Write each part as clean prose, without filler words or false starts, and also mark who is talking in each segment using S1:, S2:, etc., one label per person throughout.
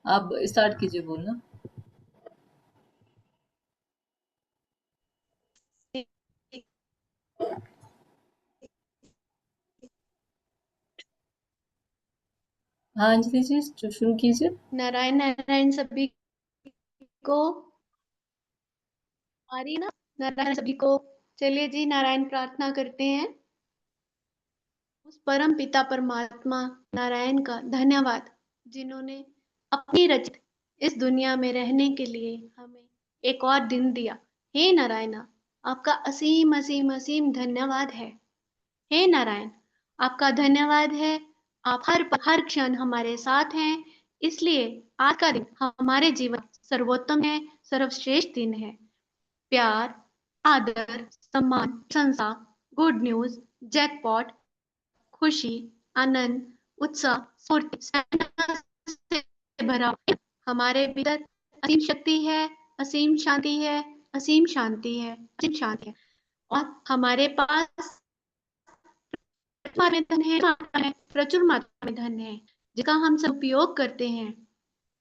S1: आप स्टार्ट कीजिए बोलना। हाँ अंजलि जी, शुरू कीजिए।
S2: नारायण नारायण सभी को। आ रही है ना? नारायण सभी को। चलिए जी, नारायण प्रार्थना करते हैं। उस परम पिता परमात्मा नारायण का धन्यवाद, जिन्होंने अपनी रचित इस दुनिया में रहने के लिए हमें एक और दिन दिया। हे नारायणा, आपका असीम असीम असीम धन्यवाद है। हे नारायण, आपका धन्यवाद है। आप हर क्षण हमारे साथ हैं। इसलिए आज का दिन हमारे जीवन सर्वोत्तम है, सर्वश्रेष्ठ दिन है। प्यार, आदर, सम्मान, प्रशंसा, गुड न्यूज, जैकपॉट, खुशी, आनंद, उत्साह, स्फूर्ति से भरा हुआ है। हमारे भीतर असीम शक्ति है, असीम शांति है, असीम शांति है, असीम शांति है। और हमारे पास में धन है, प्रचुर मात्रा में धन है, जिसका हम सब उपयोग करते हैं।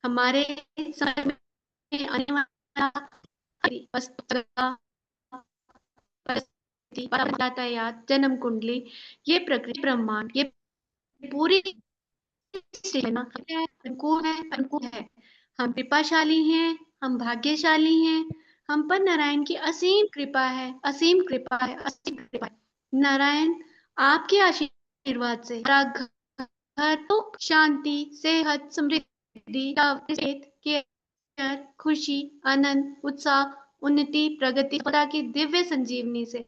S2: हमारे समय में आने वाला वस्तु का यातायात, जन्म कुंडली, ये प्रकृति ब्रह्मांड, ये पूरी अनुकूल है, अनुकूल है। हम कृपाशाली हैं, हम भाग्यशाली हैं। हम पर नारायण की असीम कृपा है, असीम कृपा है, असीम कृपा है। नारायण, आपके आशीर्वाद से हमारा घर सुख शांति सेहत समृद्धि केयर खुशी आनंद उत्साह उन्नति प्रगति सदा की दिव्य संजीवनी से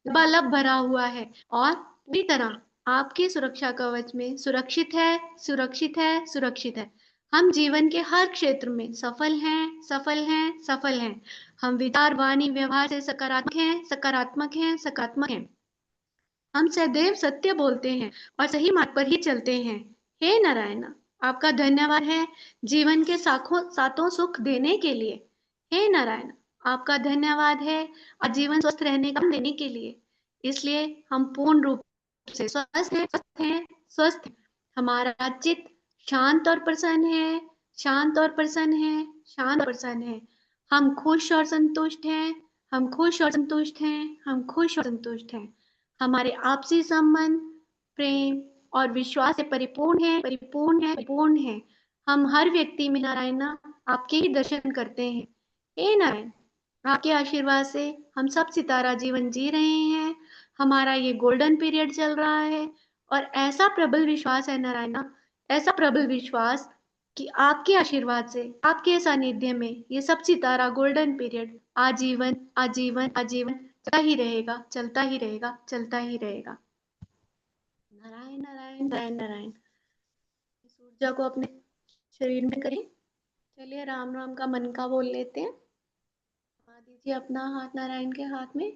S2: लबालब भरा हुआ है और पूरी तरह आपके सुरक्षा कवच में सुरक्षित है, सुरक्षित है, सुरक्षित है। हम जीवन के हर क्षेत्र में सफल हैं, सफल हैं, सफल हैं। हम विचार वाणी व्यवहार से सकारात्मक हैं, सकारात्मक हैं, सकारात्मक हैं। हम सदैव सत्य बोलते हैं और सही मार्ग पर ही चलते हैं। हे नारायण, आपका धन्यवाद है जीवन के सातों सुख देने के लिए। हे नारायण, आपका धन्यवाद है और जीवन स्वस्थ रहने का देने के लिए। इसलिए हम पूर्ण रूप से स्वस्थ हैं, स्वस्थ हैं, स्वस्थ हैं। हमारा चित्त शांत और प्रसन्न है, शांत और प्रसन्न है, शांत और प्रसन्न है। हम खुश और संतुष्ट हैं, हम खुश और संतुष्ट हैं, हम खुश और संतुष्ट हैं। हमारे आपसी संबंध प्रेम और विश्वास से परिपूर्ण है, परिपूर्ण है, परिपूर्ण है। हम हर व्यक्ति में नारायण आपके ही दर्शन करते हैं। हे नारायण, आपके आशीर्वाद से हम सब सितारा जीवन जी रहे हैं। हमारा ये गोल्डन पीरियड चल रहा है और ऐसा प्रबल विश्वास है नारायण, ऐसा प्रबल विश्वास कि आपके आशीर्वाद से आपके सानिध्य में ये सब सितारा गोल्डन पीरियड आजीवन आजीवन आजीवन चलता ही रहेगा, चलता ही रहेगा, चलता ही रहेगा। नारायण नारायण नारायण नारायण। इस ऊर्जा को अपने शरीर में करें। चलिए राम राम का मन का बोल लेते हैं। दीजिए अपना हाथ नारायण के हाथ में।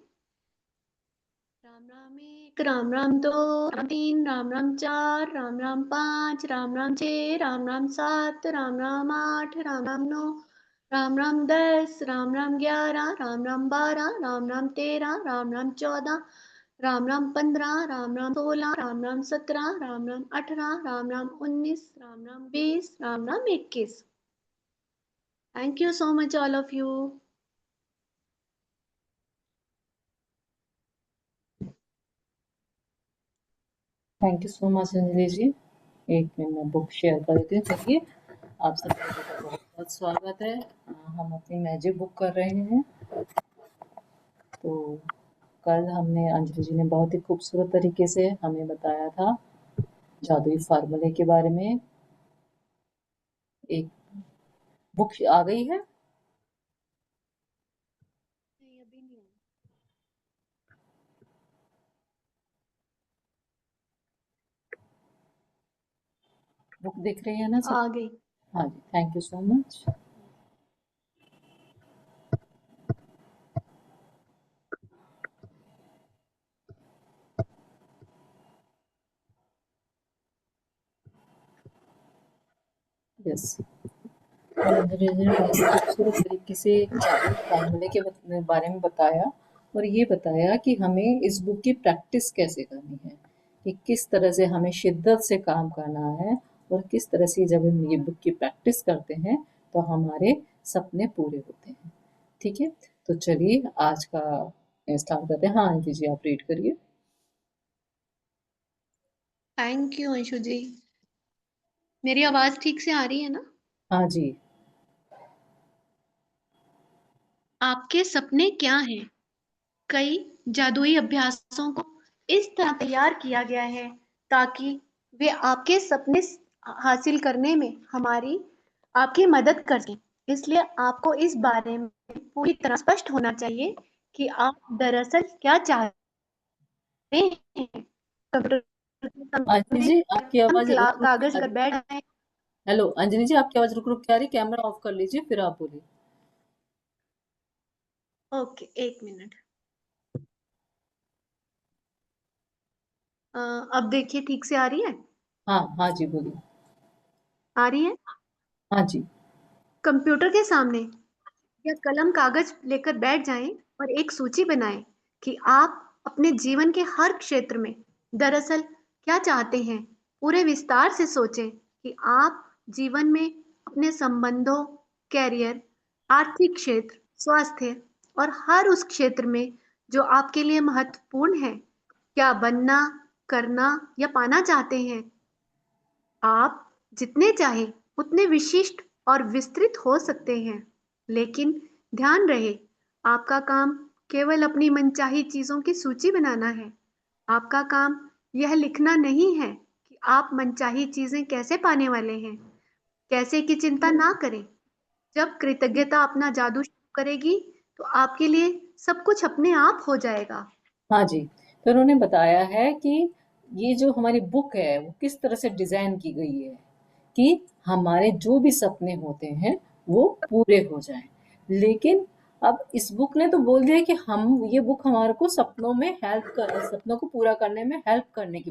S2: राम राम एक, राम राम दो, राम तीन, राम राम चार, राम राम पाँच, राम राम छः, राम राम सात, राम राम आठ, राम राम नौ, Ram Ram 10, Ram Ram 11, Ram Ram 12, Ram Ram 13, Ram Ram 14, Ram Ram 15, Ram Ram 16, Ram Ram 17, Ram Ram 18, Ram Ram 19, Ram Ram 20, Ram Ram 21। Thank you so much all of you.
S1: Thank you so much Anjali ji. एक मिनट में बुक शेयर कर देती हूँ। चलिए, आप सभी का बहुत बहुत स्वागत है। हम अपनी मैजिक बुक कर रहे हैं। तो कल हमने अंजलि जी ने बहुत ही खूबसूरत तरीके से हमें बताया था जादुई फार्मूले के बारे में। एक बुक आ गई है।
S2: नहीं अभी नहीं
S1: बुक दिख रही है ना सब?
S2: आ गई।
S1: हाँ जी, thank you so much. Yes, Anjali ji ने बहुत ही खूबसूरत तरीके से जादुई फार्मूले के बारे में बताया और ये बताया कि हमें इस बुक की प्रैक्टिस कैसे करनी है, कि किस तरह से हमें शिद्दत से काम करना है और किस तरह से जब हम ये बुक की प्रैक्टिस करते हैं तो हमारे सपने पूरे होते हैं। ठीक है, तो चलिए आज का स्टार्ट करते हैं। हाँ आंटी जी, आप रीड करिए।
S2: थैंक यू अंशु जी। मेरी आवाज ठीक से आ रही है ना?
S1: हाँ जी।
S2: आपके सपने क्या हैं? कई जादुई अभ्यासों को इस तरह तैयार किया गया है ताकि वे आपके सपने हासिल करने में हमारी आपकी मदद कर सकें। इसलिए आपको इस बारे में पूरी तरह स्पष्ट होना चाहिए कि आप दरअसल क्या चाहते हैं। कंप्यूटर के
S1: अंजलि
S2: सामने
S1: जी आपकी
S2: कलम
S1: आवाज रुक रुक के
S2: कागज
S1: आ
S2: कर
S1: रही।
S2: बैठ जाएं।
S1: हेलो अंजलि जी, आपकी आवाज रुक रुक के आ रही। कैमरा ऑफ कर लीजिए फिर आप बोलिए।
S2: ओके, एक मिनट। अब देखिए, ठीक से आ रही है?
S1: हाँ हाँ जी बोलिए।
S2: आ रही है।
S1: हाँ जी।
S2: कंप्यूटर के सामने या कलम कागज लेकर बैठ जाएं और एक सूची बनाएं कि आप अपने जीवन के हर क्षेत्र में दरअसल क्या चाहते हैं। पूरे विस्तार से सोचें कि आप जीवन में अपने संबंधों, कैरियर, आर्थिक क्षेत्र, स्वास्थ्य और हर उस क्षेत्र में जो आपके लिए महत्वपूर्ण है, क्या बनना, करना या पाना चाहते हैं। आप जितने चाहें उतने विशिष्ट और विस्तृत हो सकते हैं, लेकिन ध्यान रहे, आपका काम केवल अपनी मनचाही चीजों की सूची बनाना है। आपका काम यह लिखना नहीं है कि आप मनचाही चीजें कैसे पाने वाले हैं। कैसे की चिंता ना करें। जब कृतज्ञता अपना जादू शुरू करेगी, तो आपके लिए सब कुछ अपने आप हो जाएगा।
S1: हाँ जी, तो उन्होंने बताया है कि ये जो हमारी बुक है वो किस तरह से डिज़ाइन की गई है कि हमारे जो भी सपने होते हैं वो पूरे हो जाएँ। लेकिन अब इस बुक ने तो बोल दिया कि हम ये बुक हमारे को सपनों को पूरा करने में हेल्प करने की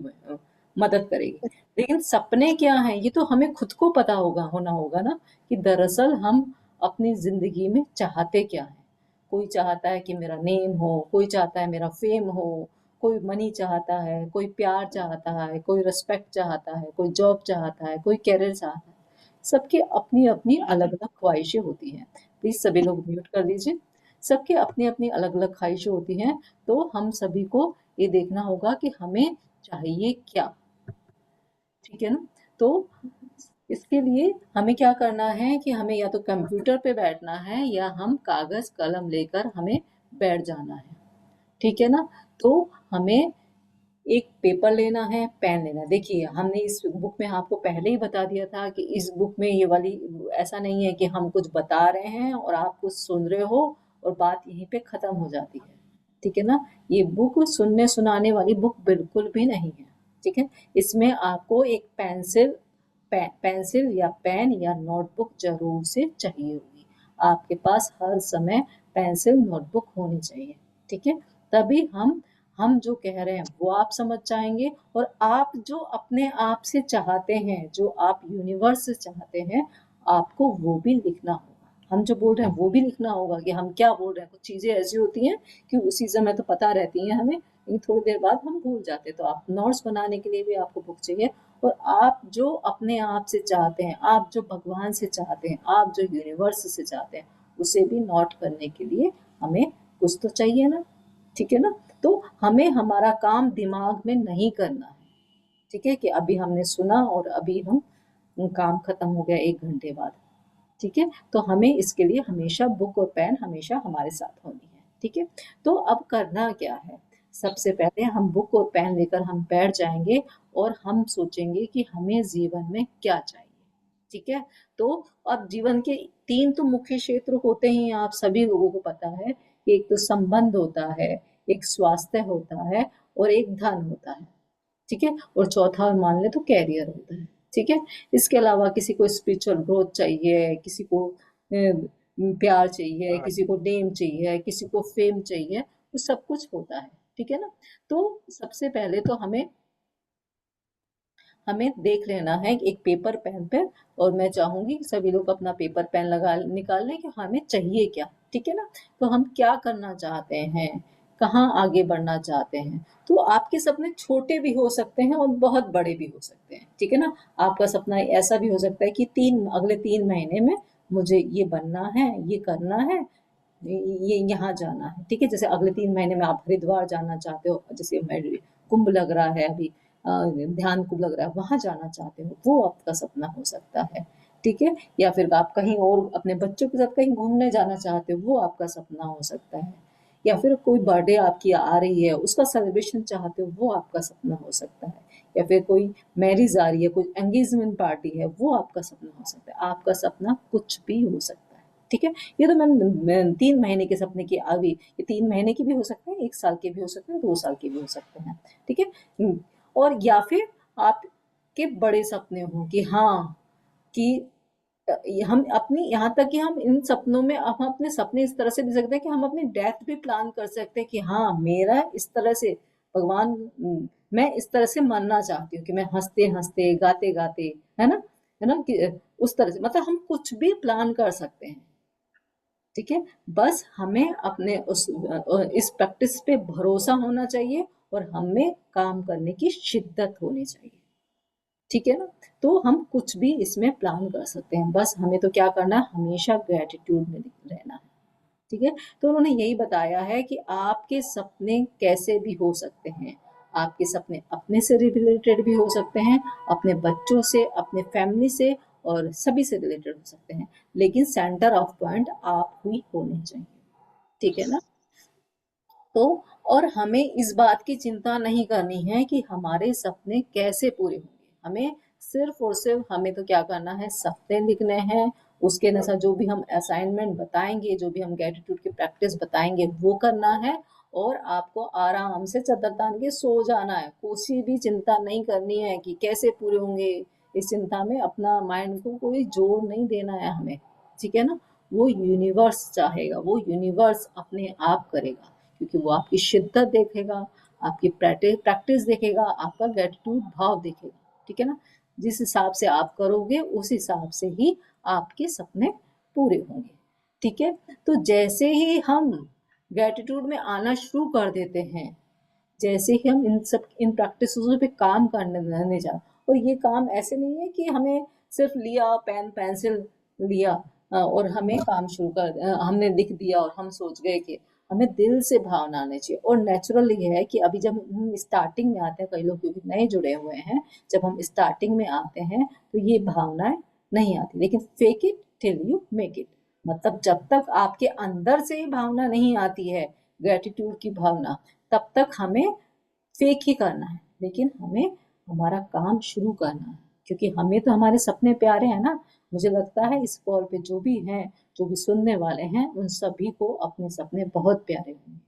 S1: मदद करेगी। लेकिन सपने क्या हैं ये तो हमें खुद को पता होना होगा ना कि दरअसल हम अपनी ज़िंदगी में चाहते क्या हैं। कोई चाहता है कि मेरा नेम हो, कोई चाहता है मेरा फेम हो, कोई मनी चाहता है, कोई प्यार चाहता है, कोई रिस्पेक्ट चाहता है, कोई जॉब चाहता है, कोई करियर चाहता है। सबकी अपनी-अपनी अलग-अलग ख्वाहिशें होती हैं। प्लीज़ सभी लोग म्यूट कर दीजिए। सबकी अपनी-अपनी अलग-अलग ख्वाहिशें होती हैं, तो हम सभी को ये देखना होगा कि हमें चाहिए क्या? ठीक है ना? तो इसके लिए हमें क्या करना है कि हमें या तो कंप्यूटर पे बैठना है या हम कागज़ कलम लेकर हमें बैठ जाना है। ठीक है ना? तो हमें एक पेपर लेना है, पेन लेना है। देखिए, हमने इस बुक में आपको पहले ही बता दिया था कि इस बुक में ये वाली ऐसा नहीं है कि हम कुछ बता रहे हैं और आप कुछ सुन रहे हो और बात यहीं पे ख़त्म हो जाती है। ठीक है ना? ये बुक सुनने-सुनाने वाली बुक बिल्कुल भी नहीं है। ठीक है? इसमें आपको एक पेंसिल या पेन या नोटबुक ज़रूर से चाहिए होगी। आपके पास हर समय पेंसिल, नोटबुक होनी चाहिए। ठीक है? तभी हम जो कह रहे हैं वो आप समझ जाएँगे और आप जो अपने आप से चाहते हैं, जो आप यूनिवर्स से चाहते हैं, आपको वो भी लिखना होगा। हम जो बोल रहे हैं वो भी लिखना होगा कि हम क्या बोल रहे हैं। कुछ चीज़ें ऐसी होती हैं कि उसी समय तो पता रहती हैं हमें, लेकिन थोड़ी देर बाद हम भूल जाते हैं। तो आप नोट्स बनाने के लिए भी आपको बुक चाहिए और आप जो अपने आप से चाहते हैं, आप जो भगवान से चाहते हैं, आप जो यूनिवर्स से चाहते हैं, उसे भी नोट करने के लिए हमें कुछ तो चाहिए ना। ठीक है ना? तो हमें हमारा काम दिमाग में नहीं करना है। ठीक है? कि अभी हमने सुना और अभी हम काम खत्म हो गया 1 घंटे बाद। ठीक है? तो हमें इसके लिए हमेशा बुक और पेन हमेशा हमारे साथ होनी है। ठीक है? तो अब करना क्या है? सबसे पहले हम बुक और पेन लेकर हम बैठ जाएँगे और हम सोचेंगे कि हमें जीवन में क्या चाहिए। ठीक है? तो अब जीवन के 3 तो मुख्य क्षेत्र होते ही हैं, आप सभी लोगों को पता है। एक तो संबंध होता है, एक स्वास्थ्य होता है और एक धन होता है। ठीक है? और चौथा मान लें तो करियर होता है। ठीक है? इसके अलावा किसी को स्पिरिचुअल ग्रोथ चाहिए, किसी को प्यार चाहिए, किसी को नेम चाहिए, किसी को फेम चाहिए, तो सब कुछ होता है। ठीक है ना? तो सबसे पहले तो हमें देख लेना है एक पेपर पेन पे और मैं चाहूंगी कि सभी लोग अपना पेपर पेन लगा निकाल लें कि हमें चाहिए क्या। ठीक है ना? तो हम क्या करना चाहते हैं कहाँ आगे बढ़ना चाहते हैं। तो आपके सपने छोटे भी हो सकते हैं और बहुत बड़े भी हो सकते हैं, ठीक है ना। आपका सपना ऐसा भी हो सकता है कि अगले 3 महीने में मुझे ये बनना है, ये करना है, ये यहाँ जाना है, ठीक है। जैसे अगले 3 महीने में आप हरिद्वार जाना चाहते हो, जैसे कुंभ लग रहा है अभी, ध्यान कुंभ लग रहा है, वहां जाना चाहते हो, वो आपका सपना हो सकता है, ठीक है। या फिर आप कहीं और अपने बच्चों के साथ कहीं घूमने जाना चाहते हो, वो आपका सपना हो सकता है। या फिर कोई बर्थडे आपकी आ रही है, उसका सेलिब्रेशन चाहते हो, वो आपका सपना हो सकता है। या फिर कोई मैरिज आ रही है, कोई एंगेजमेंट पार्टी है, वो आपका सपना हो सकता है। आपका सपना कुछ भी हो सकता है, ठीक है। ये तो मैं 3 महीने के सपने की अभी, ये 3 महीने की भी हो सकते हैं, 1 साल के भी हो सकते हैं, 2 साल के भी हो सकते हैं, ठीक है। और या फिर आपके बड़े सपने हों कि हाँ, कि हम अपनी, यहाँ तक कि हम इन सपनों में, हम अपने सपने इस तरह से भी सकते हैं कि हम अपनी डेथ भी प्लान कर सकते हैं कि हाँ, मेरा इस तरह से भगवान, मैं इस तरह से मरना चाहती हूँ कि मैं हंसते हंसते, गाते गाते, है ना, कि उस तरह से, मतलब हम कुछ भी प्लान कर सकते हैं, ठीक है। बस हमें अपने इस प्रैक्टिस पे भरोसा होना चाहिए और हमें काम करने की शिद्दत होनी चाहिए, ठीक है ना। तो हम कुछ भी इसमें प्लान कर सकते हैं, बस हमें तो क्या करना है, हमेशा ग्रेटिट्यूड में रहना है, ठीक है। तो उन्होंने यही बताया है कि आपके सपने कैसे भी हो सकते हैं। आपके सपने अपने से रिलेटेड भी हो सकते हैं, अपने बच्चों से, अपने फैमिली से, और सभी से रिलेटेड हो सकते हैं, लेकिन सेंटर ऑफ पॉइंट आप ही होने चाहिए, ठीक है ना। तो और हमें इस बात की चिंता नहीं करनी है कि हमारे सपने कैसे पूरे होंगे। हमें सिर्फ और सिर्फ, हमें तो क्या करना है, सपने लिखने हैं, उसके अनुसार जो भी हम असाइनमेंट बताएंगे, जो भी हम ग्रेटिट्यूड की प्रैक्टिस बताएंगे, वो करना है। और आपको आराम से चद्दर तान के सो जाना है, कुछ भी चिंता नहीं करनी है कि कैसे पूरे होंगे। इस चिंता में अपना माइंड को कोई जोर नहीं देना है हमें, ठीक है ना। वो यूनिवर्स चाहेगा, वो यूनिवर्स अपने आप करेगा, क्योंकि वो आपकी शिद्दत देखेगा, आपकी प्रैक्टिस देखेगा, आपका ग्रेटिट्यूड भाव देखेगा, ठीक है ना। जिस हिसाब से आप करोगे, उस हिसाब से ही आपके सपने पूरे होंगे, ठीक है। तो जैसे ही हम ग्रेटिट्यूड में आना शुरू कर देते हैं, जैसे ही हम इन प्रैक्टिसेस पे काम करने जा, और ये काम ऐसे नहीं है कि हमें सिर्फ लिया पेन पेंसिल लिया, और हमें काम शुरू कर, हमने लिख दिया और हम सोच गए कि, हमें दिल से भावना आनी चाहिए। और नेचुरल ये है कि अभी जब हम स्टार्टिंग में आते हैं, कई लोग क्योंकि नए जुड़े हुए हैं, जब हम स्टार्टिंग में आते हैं तो ये भावनाएं नहीं आती, लेकिन fake it till you make it, मतलब जब तक आपके अंदर से ही भावना नहीं आती है, ग्रेटिट्यूड की भावना, तब तक हमें फेक ही करना है, लेकिन हमें हमारा काम शुरू करना है, क्योंकि हमें तो हमारे सपने प्यारे हैं ना। मुझे लगता है इस कॉल पे जो भी हैं, जो भी सुनने वाले हैं, उन सभी को अपने सपने बहुत प्यारे होंगे,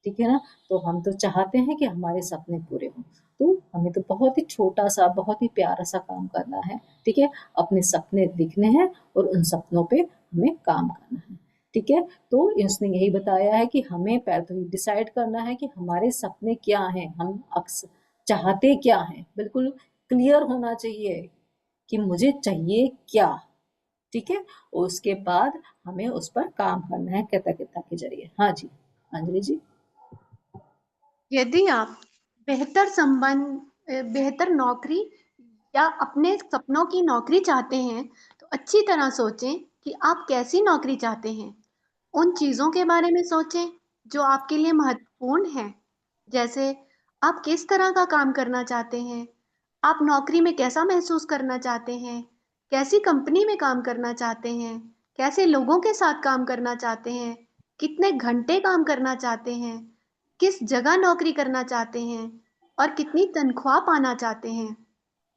S1: ठीक है ना। तो हम तो चाहते हैं कि हमारे सपने पूरे हों, तो हमें तो बहुत ही छोटा सा, बहुत ही प्यारा सा काम करना है, ठीक है। अपने सपने लिखने हैं और उन सपनों पे हमें काम करना है, ठीक है। तो इसने यही बताया है कि हमें पहले डिसाइड करना है कि हमारे सपने क्या हैं, हम अक्सर चाहते क्या हैं, बिल्कुल क्लियर होना चाहिए कि मुझे चाहिए क्या, ठीक है। उसके बाद हमें उस पर काम करना है कृतज्ञता के जरिए। हाँ जी, अंजलि जी।
S2: यदि आप बेहतर संबंध, बेहतर नौकरी या अपने सपनों की नौकरी चाहते हैं, तो अच्छी तरह सोचें कि आप कैसी नौकरी चाहते हैं। उन चीज़ों के बारे में सोचें जो आपके लिए महत्वपूर्ण हैं। जैसे आप किस तरह का काम करना चाहते हैं, आप नौकरी में कैसा महसूस करना चाहते हैं, कैसी कंपनी में काम करना चाहते हैं, कैसे लोगों के साथ काम करना चाहते हैं, कितने घंटे काम करना चाहते हैं, किस जगह नौकरी करना चाहते हैं और कितनी तनख्वाह पाना चाहते हैं।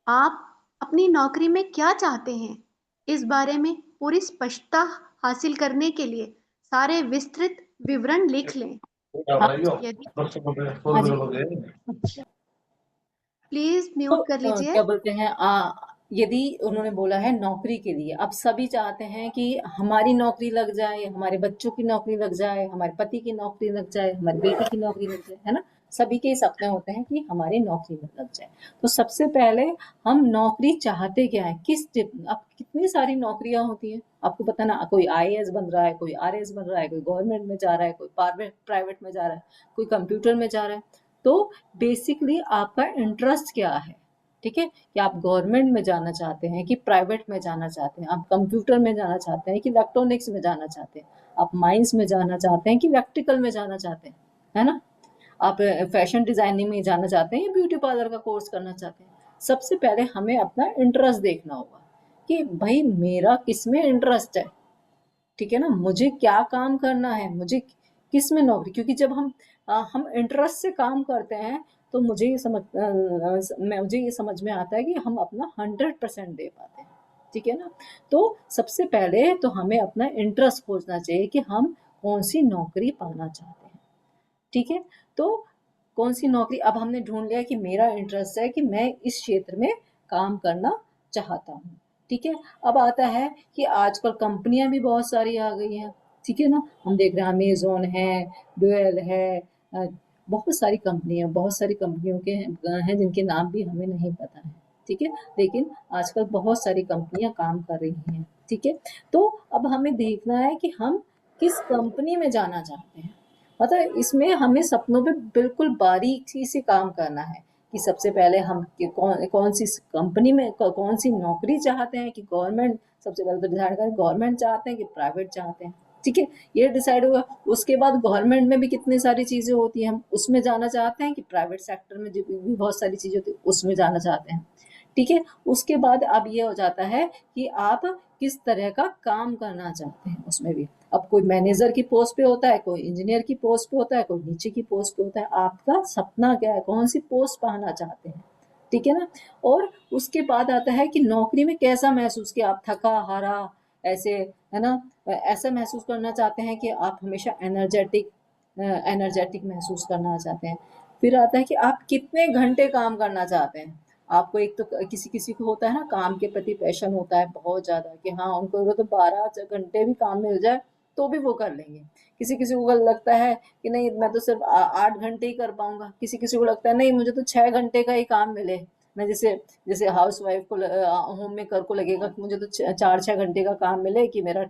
S2: आप अपनी नौकरी में क्या चाहते हैं, इस बारे में पूरी स्पष्टता हासिल करने के लिए सारे विस्तृत विवरण लिख लें।
S1: हाँ
S2: यदि
S1: हाँ जी।
S2: प्लीज
S1: तो
S2: म्यूट कर लीजिए।
S1: क्या बोलते हैं, यदि उन्होंने बोला है नौकरी के लिए, अब सभी चाहते हैं कि हमारी नौकरी लग जाए, हमारे बच्चों की नौकरी लग जाए, हमारे पति की नौकरी लग जाए, हमारी बेटी की नौकरी लग जाए, है ना। सभी के सपने होते हैं कि हमारी नौकरी में लग जाए। तो सबसे पहले हम नौकरी चाहते क्या है, अब कितनी सारी नौकरियां होती हैं आपको पता ना, कोई आईएएस बन रहा है, कोई आरएएस बन रहा है, कोई गवर्नमेंट में जा रहा है, कोई प्राइवेट में जा रहा है, कोई कंप्यूटर में जा रहा है। तो बेसिकली आपका इंटरेस्ट क्या है, ठीक है, कि आप गवर्नमेंट में जाना चाहते हैं कि प्राइवेट में जाना चाहते हैं, आप कंप्यूटर में जाना चाहते हैं कि इलेक्ट्रॉनिक्स में जाना चाहते हैं, आप माइंस में जाना चाहते हैं कि इलेक्ट्रिकल में जाना चाहते हैं, है ना, आप फैशन डिजाइनिंग में जाना चाहते हैं या ब्यूटी पार्लर का कोर्स करना चाहते हैं। सबसे पहले हमें अपना इंटरेस्ट देखना होगा कि भाई मेरा किस में इंटरेस्ट है, ठीक है ना, मुझे क्या काम करना है, मुझे किस में नौकरी, क्योंकि जब हम इंटरेस्ट से काम करते हैं तो मुझे ये समझ में आता है कि हम अपना 100% दे पाते हैं, ठीक है ना। तो सबसे पहले तो हमें अपना इंटरेस्ट खोजना चाहिए कि हम कौन सी नौकरी पाना चाहते हैं, ठीक है। तो कौन सी नौकरी, अब हमने ढूंढ लिया कि मेरा इंटरेस्ट है कि मैं इस क्षेत्र में काम करना चाहता हूँ, ठीक है। अब आता है कि आजकल कंपनियां भी बहुत सारी आ गई हैं, ठीक है ना, हम देख रहे हैं अमेजोन है, डुएल है, अ, बहुत सारी कंपनियों के हैं जिनके नाम भी हमें नहीं पता है, ठीक है, लेकिन आजकल बहुत सारी कंपनियां काम कर रही हैं, ठीक है। तो अब हमें देखना है कि हम किस कंपनी में जाना चाहते हैं, मतलब इसमें हमें सपनों पे बिल्कुल बारीकी से काम करना है कि सबसे पहले हम कि कौन सी कंपनी में कौन सी नौकरी चाहते हैं, कि गवर्नमेंट, सबसे पहले तो डिसाइड करें गवर्नमेंट चाहते हैं कि प्राइवेट चाहते हैं, ठीक है, ये डिसाइड हुआ। उसके बाद गवर्नमेंट में भी कितनी सारी चीजें होती हैं, हम उसमें जाना चाहते हैं कि प्राइवेट सेक्टर में जो भी बहुत सारी चीजें होती है उसमें जाना चाहते हैं, ठीक है। उसके बाद अब ये हो जाता है कि आप किस तरह का काम करना चाहते हैं उसमें भी। अब कोई मैनेजर की पोस्ट पे होता है, कोई इंजीनियर की पोस्ट पे होता है, कोई नीचे की पोस्ट पे होता है, आपका सपना क्या है, कौन सी पोस्ट पाना चाहते हैं, ठीक है ना। और उसके बाद आता है कि नौकरी में कैसा महसूस, कि आप थका हारा ऐसे, है ना, ऐसा महसूस करना चाहते हैं कि आप हमेशा एनर्जेटिक महसूस करना चाहते हैं। फिर आता है कि आप कितने घंटे काम करना चाहते हैं। आपको एक तो किसी किसी को होता है ना, काम के प्रति पैशन होता है बहुत ज्यादा, कि हाँ उनको तो 12 घंटे भी काम मिल जाए तो भी वो कर लेंगे। किसी किसी को लगता है कि नहीं मैं तो सिर्फ 8 घंटे ही कर पाऊंगा, किसी किसी को लगता है नहीं मुझे तो 6 घंटे का ही काम मिले। मैं जैसे जैसे हाउस वाइफ को, होम मेकर को लगेगा कि मुझे तो 4-6 घंटे का काम मिले कि मेरा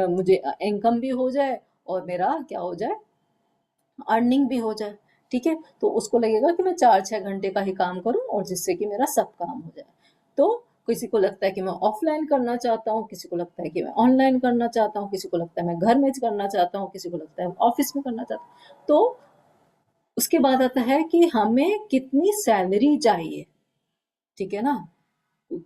S1: मुझे इनकम भी हो जाए और मेरा क्या हो जाए, अर्निंग भी हो जाए, ठीक है। तो उसको लगेगा कि मैं 4-6 घंटे का ही काम करूं और जिससे कि मेरा सब काम हो जाए। तो किसी को लगता है कि मैं ऑफलाइन करना चाहता हूँ, किसी को लगता है कि मैं ऑनलाइन करना चाहता हूँ, किसी को लगता है मैं घर में करना चाहता हूँ, किसी को लगता है ऑफिस में करना चाहता हूँ। तो उसके बाद आता है कि हमें कितनी सैलरी चाहिए, ठीक है ना।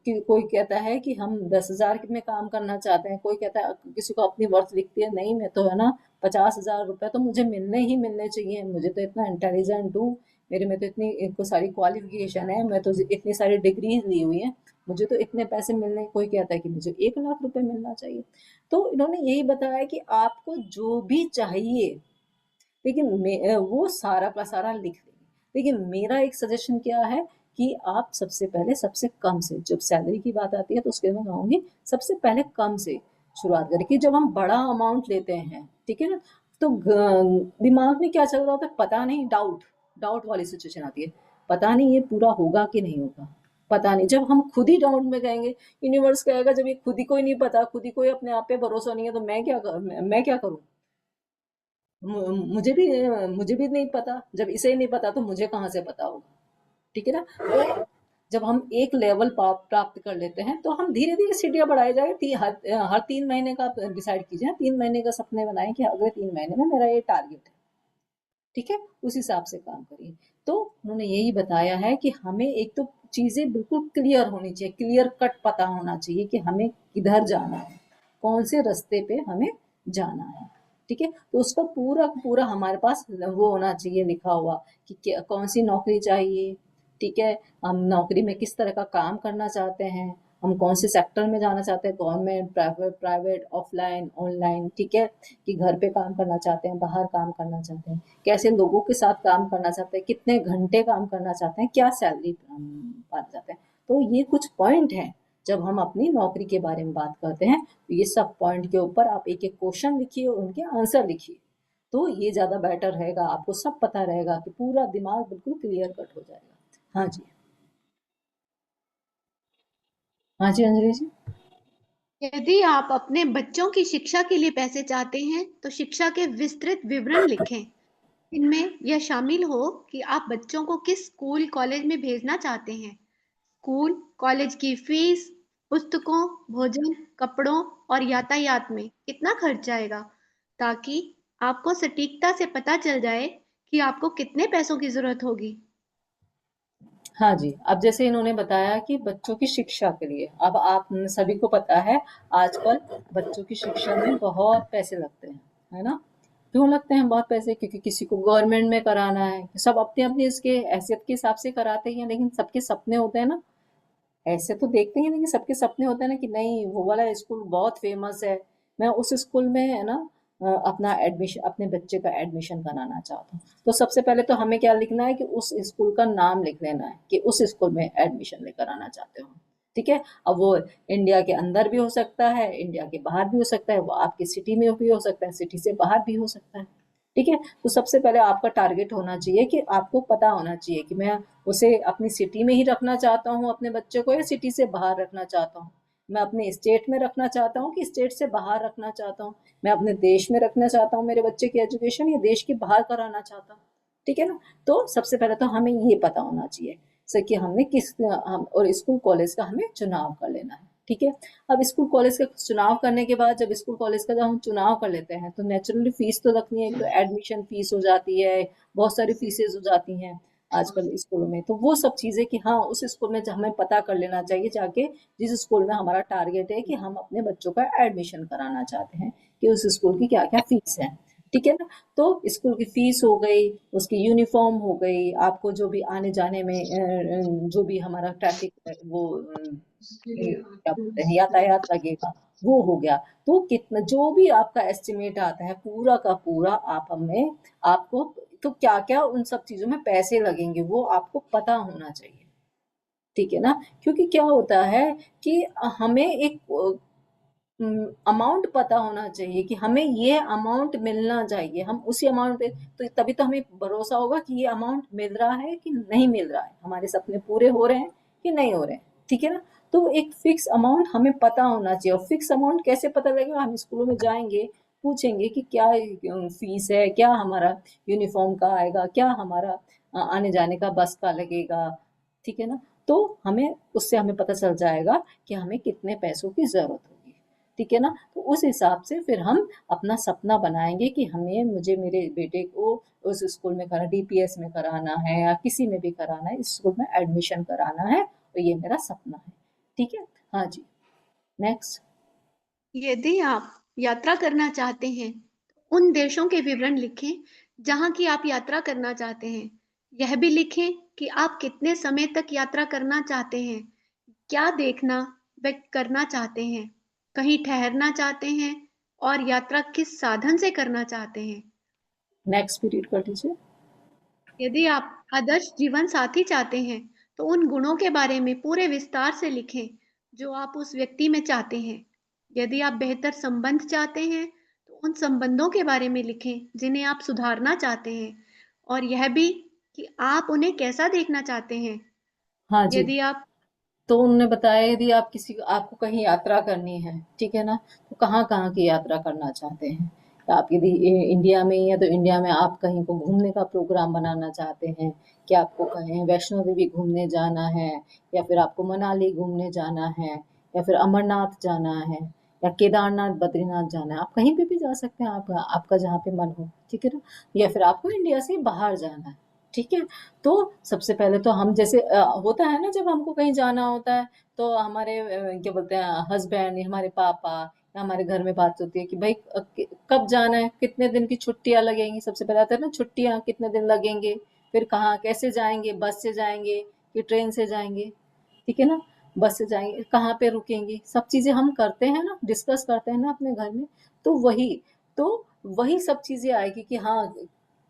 S1: कोई कहता है कि हम 10,000 में काम करना चाहते हैं, कोई कहता है, किसी को अपनी वर्थ लिखती है नहीं मैं तो है ना 50,000 रुपए तो मुझे मिलने ही मिलने चाहिए, मुझे तो इतना इंटेलिजेंट हूँ, मेरे में तो इतनी सारी क्वालिफिकेशन है, मैं तो इतनी सारी डिग्रीज ली हुई है, मुझे तो इतने पैसे मिलने। कोई कहता है कि मुझे 1 लाख रुपए मिलना चाहिए। तो इन्होंने यही बताया कि आपको जो भी चाहिए, लेकिन वो सारा का सारा लिख देंगे, लेकिन मेरा एक सजेशन क्या है कि आप सबसे पहले सबसे कम से, जब सैलरी की बात आती है तो उसके मैं कहूँगी सबसे पहले कम से शुरुआत करें, कि जब हम बड़ा अमाउंट लेते हैं, ठीक है ना, तो दिमाग में क्या चल रहा होता है पता नहीं, डाउट डाउट वाली सिचुएशन आती है, पता नहीं ये पूरा होगा कि नहीं होगा, पता नहीं। जब हम खुद ही डाउट में गएंगे, यूनिवर्स कहेगा जब ये खुद ही को ही नहीं पता, खुद ही को ही अपने आप पे भरोसा नहीं है, तो मैं क्या करूं, मुझे भी नहीं पता, जब इसे ही नहीं पता तो मुझे कहाँ से पता होगा, ठीक है ना। तो जब हम एक लेवल प्राप्त कर लेते हैं तो हम धीरे धीरे सीढ़ियां बढ़ाए जाए, हर 3 महीने का डिसाइड कीजिए, 3 महीने का सपने बनाएं कि अगले 3 महीने में मेरा ये टारगेट है, ठीक है, उस हिसाब से काम करिए। तो उन्होंने यही बताया है कि हमें एक तो चीजें बिल्कुल क्लियर होनी चाहिए, क्लियर कट पता होना चाहिए कि हमें किधर जाना है, कौन से रास्ते पे हमें जाना है, ठीक है। तो उसका पूरा पूरा हमारे पास वो होना चाहिए लिखा हुआ कि कौन सी नौकरी चाहिए, ठीक है, हम नौकरी में किस तरह का काम करना चाहते हैं, हम कौन से सेक्टर में जाना चाहते हैं, गवर्नमेंट, प्राइवेट, ऑफलाइन, ऑनलाइन, ठीक है, कि घर पे काम करना चाहते हैं, बाहर काम करना चाहते हैं, कैसे लोगों के साथ काम करना चाहते हैं, कितने घंटे काम करना चाहते हैं, क्या सैलरी पाना चाहते हैं। तो ये कुछ पॉइंट हैं, जब हम अपनी नौकरी के बारे में बात करते हैं तो ये सब पॉइंट के ऊपर आप एक एक क्वेश्चन लिखिए और उनके आंसर लिखिए, तो ये ज़्यादा बेटर रहेगा, आपको सब पता रहेगा कि पूरा दिमाग बिल्कुल क्लियर कट हो जाएगा। हाँ जी, हाँ जी अंजलि जी।
S2: यदि आप अपने बच्चों की शिक्षा के लिए पैसे चाहते हैं, तो शिक्षा के विस्तृत विवरण लिखें। इनमें यह शामिल हो कि आप बच्चों को किस स्कूल, कॉलेज में भेजना चाहते हैं। स्कूल, कॉलेज की फीस, पुस्तकों, भोजन, कपड़ों और यातायात में कितना खर्च आएगा, ताकि आपको सटीकता से पता चल जाए कि आपको कितने पैसों की जरूरत होगी।
S1: हाँ जी, अब जैसे इन्होंने बताया कि बच्चों की शिक्षा के लिए, अब आप सभी को पता है आजकल बच्चों की शिक्षा में बहुत पैसे लगते हैं, है ना? क्यों लगते हैं बहुत पैसे? क्योंकि किसी को गवर्नमेंट में कराना है, सब अपनी-अपनी इसके हैसियत के हिसाब से कराते हैं, लेकिन सबके सपने होते हैं ना, ऐसे तो देखते ही नहीं कि सबके सपने होते हैं ना कि नहीं वो वाला स्कूल बहुत फेमस है, मैं उस स्कूल में है ना अपना एडमिशन, अपने बच्चे का एडमिशन कराना चाहता हूँ। तो सबसे पहले तो हमें क्या लिखना है कि उस स्कूल का नाम लिख लेना है कि उस स्कूल में एडमिशन लेकर आना चाहते हो। ठीक है, अब वो इंडिया के अंदर भी हो सकता है, इंडिया के बाहर भी हो सकता है, वो आपकी सिटी में भी हो सकता है, सिटी से बाहर भी हो सकता है। ठीक है, तो सबसे पहले आपका टारगेट होना चाहिए कि आपको पता होना चाहिए कि मैं उसे अपनी सिटी में ही रखना चाहता हूँ अपने बच्चे को, या सिटी से बाहर रखना चाहता हूँ। मैं अपने स्टेट में रखना चाहता हूँ कि स्टेट से बाहर रखना चाहता हूँ। मैं अपने देश में रखना चाहता हूँ मेरे बच्चे की एजुकेशन, या देश के बाहर कराना चाहता हूँ। ठीक है ना? तो सबसे पहले तो हमें ये पता होना चाहिए सर कि हमने किस हम और स्कूल कॉलेज का हमें चुनाव कर लेना है। ठीक है, अब स्कूल कॉलेज का चुनाव करने के बाद, जब स्कूल कॉलेज का जब हम चुनाव कर लेते हैं तो नेचुरली फीस तो रखनी है, तो एडमिशन फीस हो जाती है, बहुत सारी फीसेज हो जाती हैं आजकल स्कूलों में। तो वो सब चीज़ें कि हाँ उस स्कूल में हमें पता कर लेना चाहिए जाके, जिस स्कूल में हमारा टारगेट है कि हम अपने बच्चों का एडमिशन कराना चाहते हैं, कि उस स्कूल की क्या क्या फीस है। ठीक है ना? तो स्कूल की फीस हो गई, उसकी यूनिफॉर्म हो गई, आपको जो भी आने जाने में जो भी हमारा ट्रैफिक वो क्या बोलते हैं यातायात लगेगा, वो हो गया। तो कितना जो भी आपका एस्टिमेट आता है पूरा का पूरा, आप हमें आपको तो क्या क्या उन सब चीजों में पैसे लगेंगे वो आपको पता होना चाहिए। ठीक है ना? क्योंकि क्या होता है कि हमें एक अमाउंट पता होना चाहिए कि हमें ये अमाउंट मिलना चाहिए, हम उसी अमाउंट पे, तो तभी तो हमें भरोसा होगा कि ये अमाउंट मिल रहा है कि नहीं मिल रहा है, हमारे सपने पूरे हो रहे हैं कि नहीं हो रहे हैं। ठीक है ना? तो एक फिक्स अमाउंट हमें पता होना चाहिए। और फिक्स अमाउंट कैसे पता लगेगा? हम स्कूलों में जाएंगे, पूछेंगे कि क्या फीस है, क्या हमारा यूनिफॉर्म का आएगा, क्या हमारा आने जाने का बस का लगेगा। ठीक है ना? तो हमें उससे हमें पता चल जाएगा कि हमें कितने पैसों की जरूरत होगी। ठीक है ना? तो उस हिसाब से फिर हम अपना सपना बनाएंगे कि हमें मुझे मेरे बेटे को उस स्कूल में करा, डीपीएस में कराना है या किसी में भी कराना है, इस स्कूल में एडमिशन कराना है, और ये मेरा सपना है। ठीक है? हाँ जी, नेक्स्ट।
S2: यदि आप यात्रा करना चाहते हैं, तो उन देशों के विवरण लिखें जहां की आप यात्रा करना चाहते हैं। यह भी लिखें कि आप कितने समय तक यात्रा करना चाहते हैं, क्या देखना व करना चाहते हैं, कहीं ठहरना चाहते हैं और यात्रा किस साधन से करना चाहते हैं।
S1: नेक्स्ट पीरियड कर दीजिए।
S2: यदि आप आदर्श जीवन साथी चाहते हैं, तो उन गुणों के बारे में पूरे विस्तार से लिखें जो आप उस व्यक्ति में चाहते हैं। यदि आप बेहतर संबंध चाहते हैं, तो उन संबंधों के बारे में लिखें जिन्हें आप सुधारना चाहते हैं, और यह भी कि आप उन्हें कैसा देखना चाहते हैं।
S1: हाँ जी,
S2: यदि आप
S1: तो उन्होंने बताया यदि आप किसी आपको कहीं यात्रा करनी है, ठीक है ना, तो कहाँ कहाँ की यात्रा करना चाहते हैं। आप यदि इंडिया में ही है तो इंडिया में आप कहीं को घूमने का प्रोग्राम बनाना चाहते हैं, कि आपको कहीं वैष्णो देवी घूमने जाना है, या फिर आपको मनाली घूमने जाना है, या फिर अमरनाथ जाना है, या केदारनाथ बद्रीनाथ जाना है। आप कहीं पे भी जा सकते हैं, आप आपका जहाँ पे मन हो। ठीक है ना? या फिर आपको इंडिया से बाहर जाना है। ठीक है, तो सबसे पहले तो हम जैसे होता है ना जब हमको कहीं जाना होता है, तो हमारे क्या बोलते हैं हस्बैंड या हमारे पापा या हमारे घर में बात होती है कि भाई कब जाना है, कितने दिन की छुट्टियां लगेंगी। सबसे पहले आता है ना छुट्टियां कितने दिन लगेंगे, फिर कहाँ कैसे जाएंगे, बस से जाएंगे कि ट्रेन से जाएंगे। ठीक है ना? बस से जाएंगे, कहाँ पे रुकेंगे, सब चीजें हम करते हैं ना, डिस्कस करते हैं ना अपने घर में। तो तो वही सब चीजें आएगी कि हाँ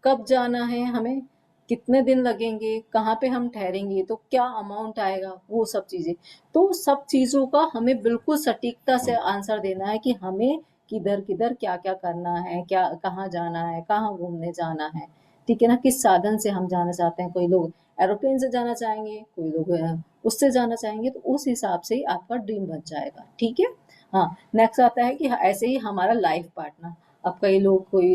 S1: कब जाना है हमें, कितने दिन लगेंगे, कहाँ पे हम ठहरेंगे, तो क्या अमाउंट आएगा, वो सब चीजें। तो सब चीजों का हमें बिल्कुल सटीकता से आंसर देना है कि हमें किधर किधर क्या क्या करना है, क्या कहाँ जाना है, कहाँ घूमने जाना है, ठीक है ना, किस साधन से हम जाना चाहते हैं। कोई लोग एरोप्लेन से जाना चाहेंगे, कोई लोग उससे जाना चाहेंगे, तो उस हिसाब से ही आपका ड्रीम बन जाएगा, ठीक है। हाँ, नेक्स्ट आता है कि ऐसे ही हमारा लाइफ पार्टनर। अब कई लोग कोई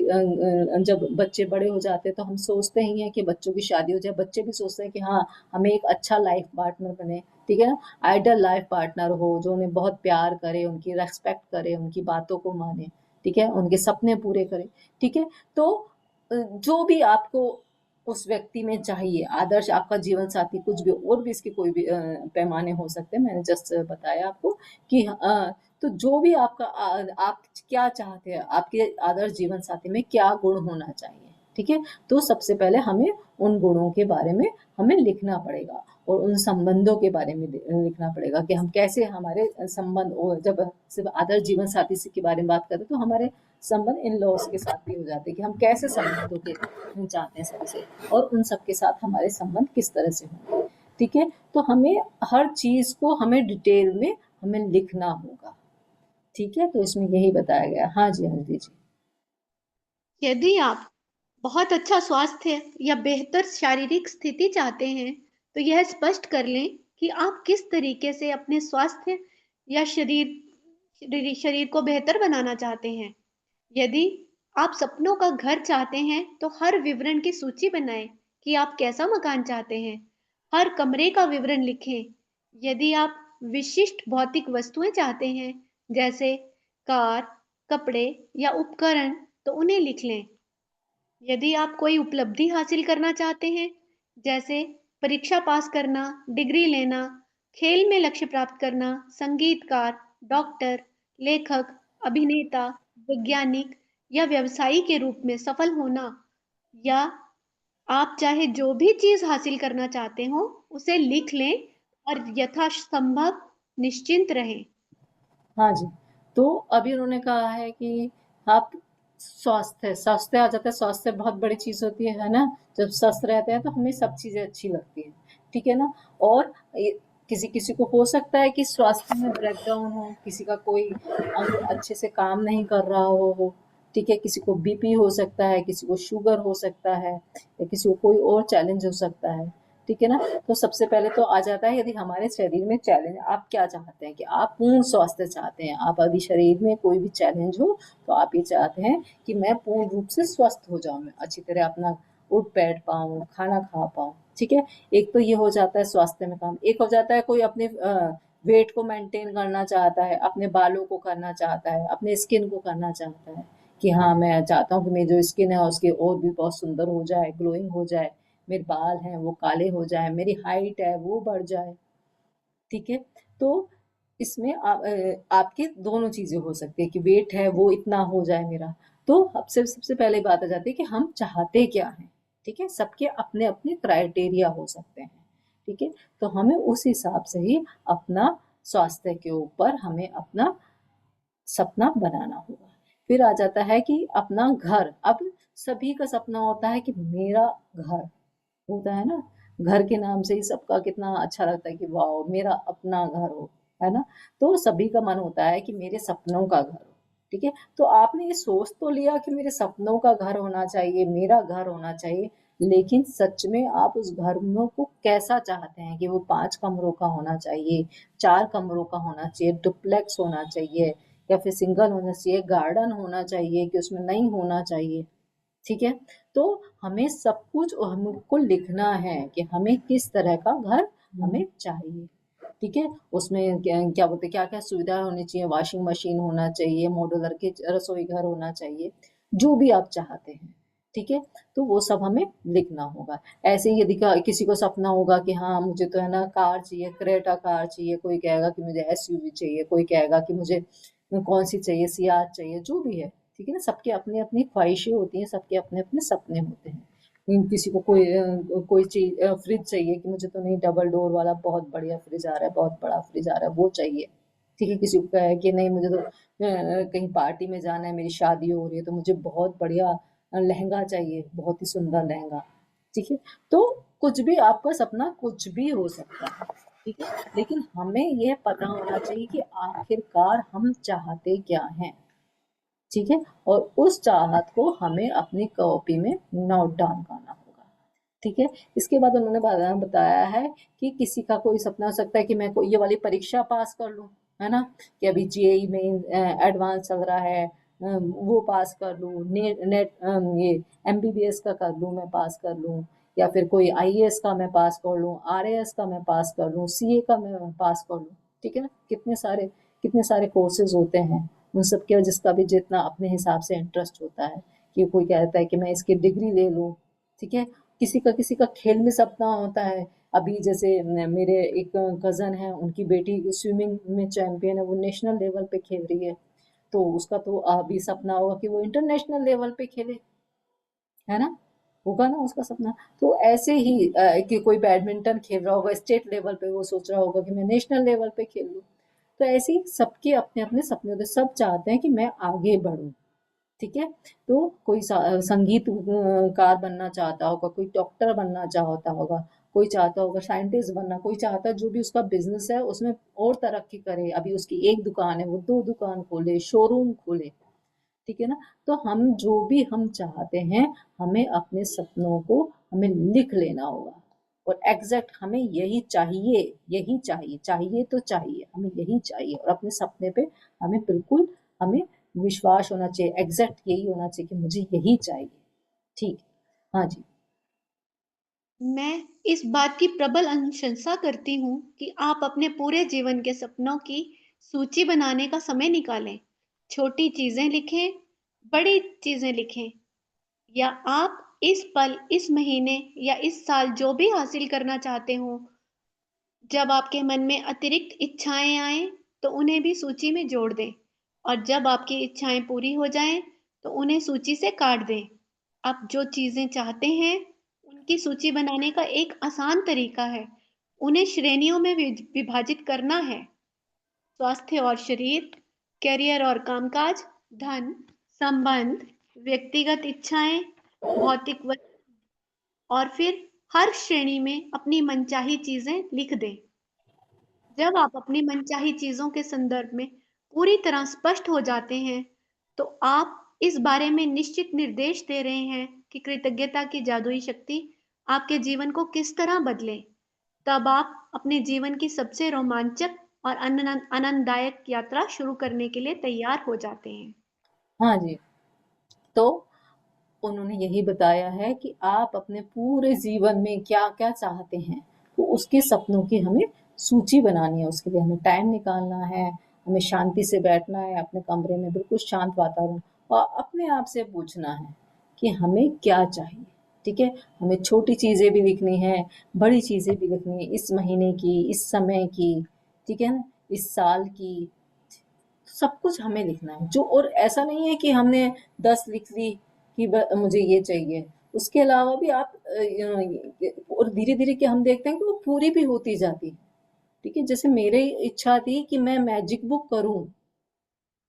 S1: जब बच्चे बड़े हो जाते हैं तो हम सोचते ही हैं कि बच्चों की शादी हो जाए, बच्चे भी सोचते हैं कि हाँ हमें एक अच्छा लाइफ पार्टनर बने, ठीक है ना, आइडियल लाइफ पार्टनर हो जो उन्हें बहुत प्यार करे, उनकी रेस्पेक्ट करे, उनकी बातों को माने, ठीक है, उनके सपने पूरे करे, ठीक है। तो जो भी आपको उस व्यक्ति में चाहिए, आदर्श आपका जीवन साथी कुछ भी, और भी इसके कोई भी पैमाने हो सकते हैं, मैंने जस्ट बताया आपको कि तो जो भी आपका आप क्या चाहते हैं, आपके आदर्श जीवन साथी में क्या गुण होना चाहिए, ठीक है। तो सबसे पहले हमें उन गुणों के बारे में हमें लिखना पड़ेगा, और उन संबंधों के बारे में लिखना पड़ेगा कि हम कैसे हमारे संबंध, जब सिर्फ आदर्श जीवन साथी के बारे में बात करते हैं तो हमारे संबंध इन लॉज के साथ भी हो जाते हैं कि हम कैसे संबंधों के चाहते हैं सबसे, और उन सबके साथ हमारे संबंध किस तरह से होंगे, ठीक है। तो हमें हर चीज को हमें डिटेल में हमें लिखना होगा, ठीक है। तो इसमें यही बताया गया। हाँ जी, हाँ जी।
S2: यदि आप बहुत अच्छा स्वास्थ्य या बेहतर शारीरिक स्थिति चाहते हैं, तो यह स्पष्ट कर लें कि आप किस तरीके से अपने स्वास्थ्य या शरीर को बेहतर बनाना चाहते हैं। यदि आप सपनों का घर चाहते हैं, तो हर विवरण की सूची बनाएं कि आप कैसा मकान चाहते हैं। हर कमरे का विवरण लिखें। यदि आप विशिष्ट भौतिक वस्तुएं चाहते हैं, जैसे कार, कपड़े या उपकरण, तो उन्हें लिख लें। यदि आप कोई उपलब्धि हासिल करना चाहते हैं, जैसे परीक्षा पास करना, डिग्री लेना, खेल में लक्ष्य प्राप्त करना, संगीतकार, डॉक्टर, लेखक, अभिनेता, वैज्ञानिक या व्यवसायी के रूप में सफल होना, या आप चाहे जो भी चीज हासिल करना चाहते हो, उसे लिख लें और यथासंभव निश्चिंत रहें।
S1: हाँ जी। तो अभी उन्होंने कहा है कि आप स्वास्थ्य स्वास्थ्य आ जाता है, स्वास्थ्य बहुत बड़ी चीज होती है ना। जब स्वस्थ रहते हैं तो हमें सब चीजें अच्छी लगती हैं, ठीक है ना। और किसी किसी को हो सकता है कि स्वास्थ्य में ब्रेकडाउन हो, किसी का कोई अंग अच्छे से काम नहीं कर रहा हो, ठीक है, किसी को बीपी हो सकता है, किसी को शुगर हो सकता है, या किसी को कोई और चैलेंज हो सकता है, ठीक है ना। तो सबसे पहले तो आ जाता है, यदि हमारे शरीर में चैलेंज, आप क्या चाहते हैं कि आप पूर्ण स्वास्थ्य चाहते हैं, आप अभी शरीर में कोई भी चैलेंज हो तो आप ये चाहते हैं कि मैं पूर्ण रूप से स्वस्थ हो जाऊं, मैं अच्छी तरह अपना उठ बैठ पाऊं, खाना खा पाऊं, ठीक है। एक तो ये हो जाता है स्वास्थ्य में काम। एक हो जाता है कोई अपने वेट को मेंटेन करना चाहता है, अपने बालों को करना चाहता है, अपने स्किन को करना चाहता है कि हाँ मैं चाहता हूँ कि मेरी जो स्किन है उसके और भी बहुत सुंदर हो जाए, ग्लोइंग हो जाए, मेरे बाल हैं वो काले हो जाए, मेरी हाइट है वो बढ़ जाए, ठीक है। तो इसमें आपके दोनों चीजें हो सकती है कि वेट है वो इतना हो जाए मेरा। तो अब से सबसे पहले बात आ जाती है कि हम चाहते क्या हैं, ठीक है। सबके अपने अपने क्राइटेरिया हो सकते हैं, ठीक है। तो हमें उस हिसाब से ही अपना स्वास्थ्य के ऊपर हमें अपना सपना बनाना होगा। फिर आ जाता है कि अपना घर। अब सभी का सपना होता है कि मेरा घर होता है ना, घर के नाम से ही सबका कितना अच्छा लगता है कि वाओ मेरा अपना घर हो, है ना। तो सभी का मन होता है कि मेरे सपनों का घर हो, ठीक है। तो आपने ये सोच तो लिया कि मेरे सपनों का घर होना चाहिए, मेरा घर होना चाहिए, लेकिन सच में आप उस घर में को कैसा चाहते हैं कि वो 5 कमरों का होना चाहिए, 4 कमरों का होना चाहिए, डुप्लेक्स होना चाहिए, या फिर सिंगल होना चाहिए, गार्डन होना चाहिए कि उसमें नहीं होना चाहिए, ठीक है। तो हमें सब कुछ हमको लिखना है कि हमें किस तरह का घर हमें चाहिए, ठीक है। उसमें क्या क्या बोलते, क्या क्या सुविधा होनी चाहिए, वॉशिंग मशीन होना चाहिए, मॉड्यूलर के रसोई घर होना चाहिए, जो भी आप चाहते हैं, ठीक है। तो वो सब हमें लिखना होगा। ऐसे ही यदि किसी को सपना होगा कि हाँ मुझे तो है ना कार चाहिए, क्रेटा कार चाहिए, कोई कहेगा कि मुझे एसयूवी चाहिए, कोई कहेगा कि मुझे कौन सी चाहिए, सियाज चाहिए, जो भी है, ठीक है ना। सबके अपनी अपनी ख्वाहिशें होती हैं, सबके अपने अपने सपने होते हैं। किसी को कोई चीज फ्रिज चाहिए कि मुझे तो नहीं, डबल डोर वाला बहुत बढ़िया फ्रिज आ रहा है, बहुत बड़ा फ्रिज आ रहा है, वो चाहिए, ठीक है। किसी को कहे कि नहीं मुझे तो कहीं पार्टी में जाना है, मेरी शादी हो रही है तो मुझे बहुत बढ़िया लहंगा चाहिए, बहुत ही सुंदर लहंगा, ठीक है। तो कुछ भी आपका सपना कुछ भी हो सकता है, ठीक है। लेकिन हमें यह पता होना चाहिए कि आखिरकार हम चाहते क्या हैं, ठीक है, और उस चाहत को हमें अपनी कॉपी में नोट डाउन करना होगा। ठीक है, इसके बाद उन्होंने बताया है कि किसी का कोई सपना हो सकता है कि मैं कोई ये वाली परीक्षा पास कर लूं, है ना, कि अभी जेई में एडवांस चल रहा है, वो पास कर लूं, नेट नेट ये एमबीबीएस का कर लूं, मैं पास कर लूं, या फिर कोई आईएएस का मैं पास कर लूं, आरएएस का मैं पास कर लूं, सीए का मैं पास कर लूं। ठीक है ना, कितने सारे कोर्सेज होते हैं, उन सब के जिसका भी जितना अपने हिसाब से इंटरेस्ट होता है, कि कोई कहता है कि मैं इसकी डिग्री ले लूं। ठीक है, किसी का खेल में सपना होता है। अभी जैसे मेरे एक कज़न है, उनकी बेटी स्विमिंग में चैंपियन है, वो नेशनल लेवल पे खेल रही है, तो उसका तो अभी सपना होगा कि वो इंटरनेशनल लेवल पे खेले, है ना? होगा ना उसका सपना। तो ऐसे ही कि कोई बैडमिंटन खेल रहा होगा स्टेट लेवल पे, वो सोच रहा होगा कि मैं नेशनल लेवल पे खेल लूँ। तो ऐसे ही सबके अपने-अपने सपने होते हैं, सब चाहते हैं कि मैं आगे बढ़ूँ। ठीक है, तो कोई संगीतकार बनना चाहता होगा, कोई डॉक्टर बनना चाहता होगा, कोई चाहता होगा साइंटिस्ट बनना, कोई चाहता है जो भी उसका बिजनेस है उसमें और तरक्की करे, अभी उसकी एक दुकान है वो दो दुकान खोले, शोरूम खोले। ठीक है ना, तो हम जो भी हम चाहते हैं, हमें अपने सपनों को हमें लिख लेना होगा, और एग्जैक्ट हमें यही चाहिए तो चाहिए, हमें यही चाहिए, और अपने सपने पे हमें बिल्कुल हमें विश्वास होना चाहिए, एग्जैक्ट यही होना चाहिए कि मुझे यही चाहिए। ठीक। हाँ जी।
S2: मैं इस बात की प्रबल अनुशंसा करती हूँ कि आप अपने पूरे जीवन के सपनों की सूची बनाने का समय निकालें। छोटी चीजें लिखें, बड़ी चीजें लिखें, या आप इस पल, इस महीने या इस साल जो भी हासिल करना चाहते हो, जब आपके मन में अतिरिक्त इच्छाएं आएं, तो उन्हें भी सूची में जोड़ दें। और जब आपकी इच्छाएं पूरी हो जाएं, तो उन्हें सूची से काट दें। आप जो चीजें चाहते हैं, उनकी सूची बनाने का एक आसान तरीका है। उन्हें श्रेणियों में विभाजित करना है। स्वास्थ्य और शरीर, करियर और कामकाज, धन, संबंध, व्यक्तिगत इच्छाएं, भौतिक और फिर हर श्रेणी में अपनी मनचाही चीजें लिख दें। जब आप अपनी मनचाही चीजों के संदर्भ में पूरी तरह स्पष्ट हो जाते हैं, तो आप इस बारे में निश्चित निर्देश दे रहे हैं कि कृतज्ञता की जादुई शक्ति आपके जीवन को किस तरह बदले। तब आप अपने जीवन की सबसे रोमांचक और आनंददायक यात्रा शुरू करने के लिए तैयार हो जाते हैं।
S1: हाँ जी, तो उन्होंने यही बताया है कि आप अपने पूरे जीवन में क्या-क्या चाहते हैं, तो उसके सपनों की हमें सूची बनानी है, उसके लिए हमें टाइम निकालना है, हमें शांति से बैठना है अपने कमरे में, बिल्कुल शांत वातावरण, और अपने आप से पूछना है कि हमें क्या चाहिए। ठीक है, हमें छोटी चीज़ें भी लिखनी है, बड़ी चीज़ें भी लिखनी है, इस महीने की, इस समय की, ठीक है ना, इस साल की, सब कुछ हमें लिखना है। जो, और ऐसा नहीं है कि हमने 10 लिख ली कि मुझे ये चाहिए, उसके अलावा भी आप और धीरे धीरे कि हम देखते हैं कि वो पूरी भी होती जाती है। ठीक है, जैसे मेरी इच्छा थी कि मैं मैजिक बुक करूं,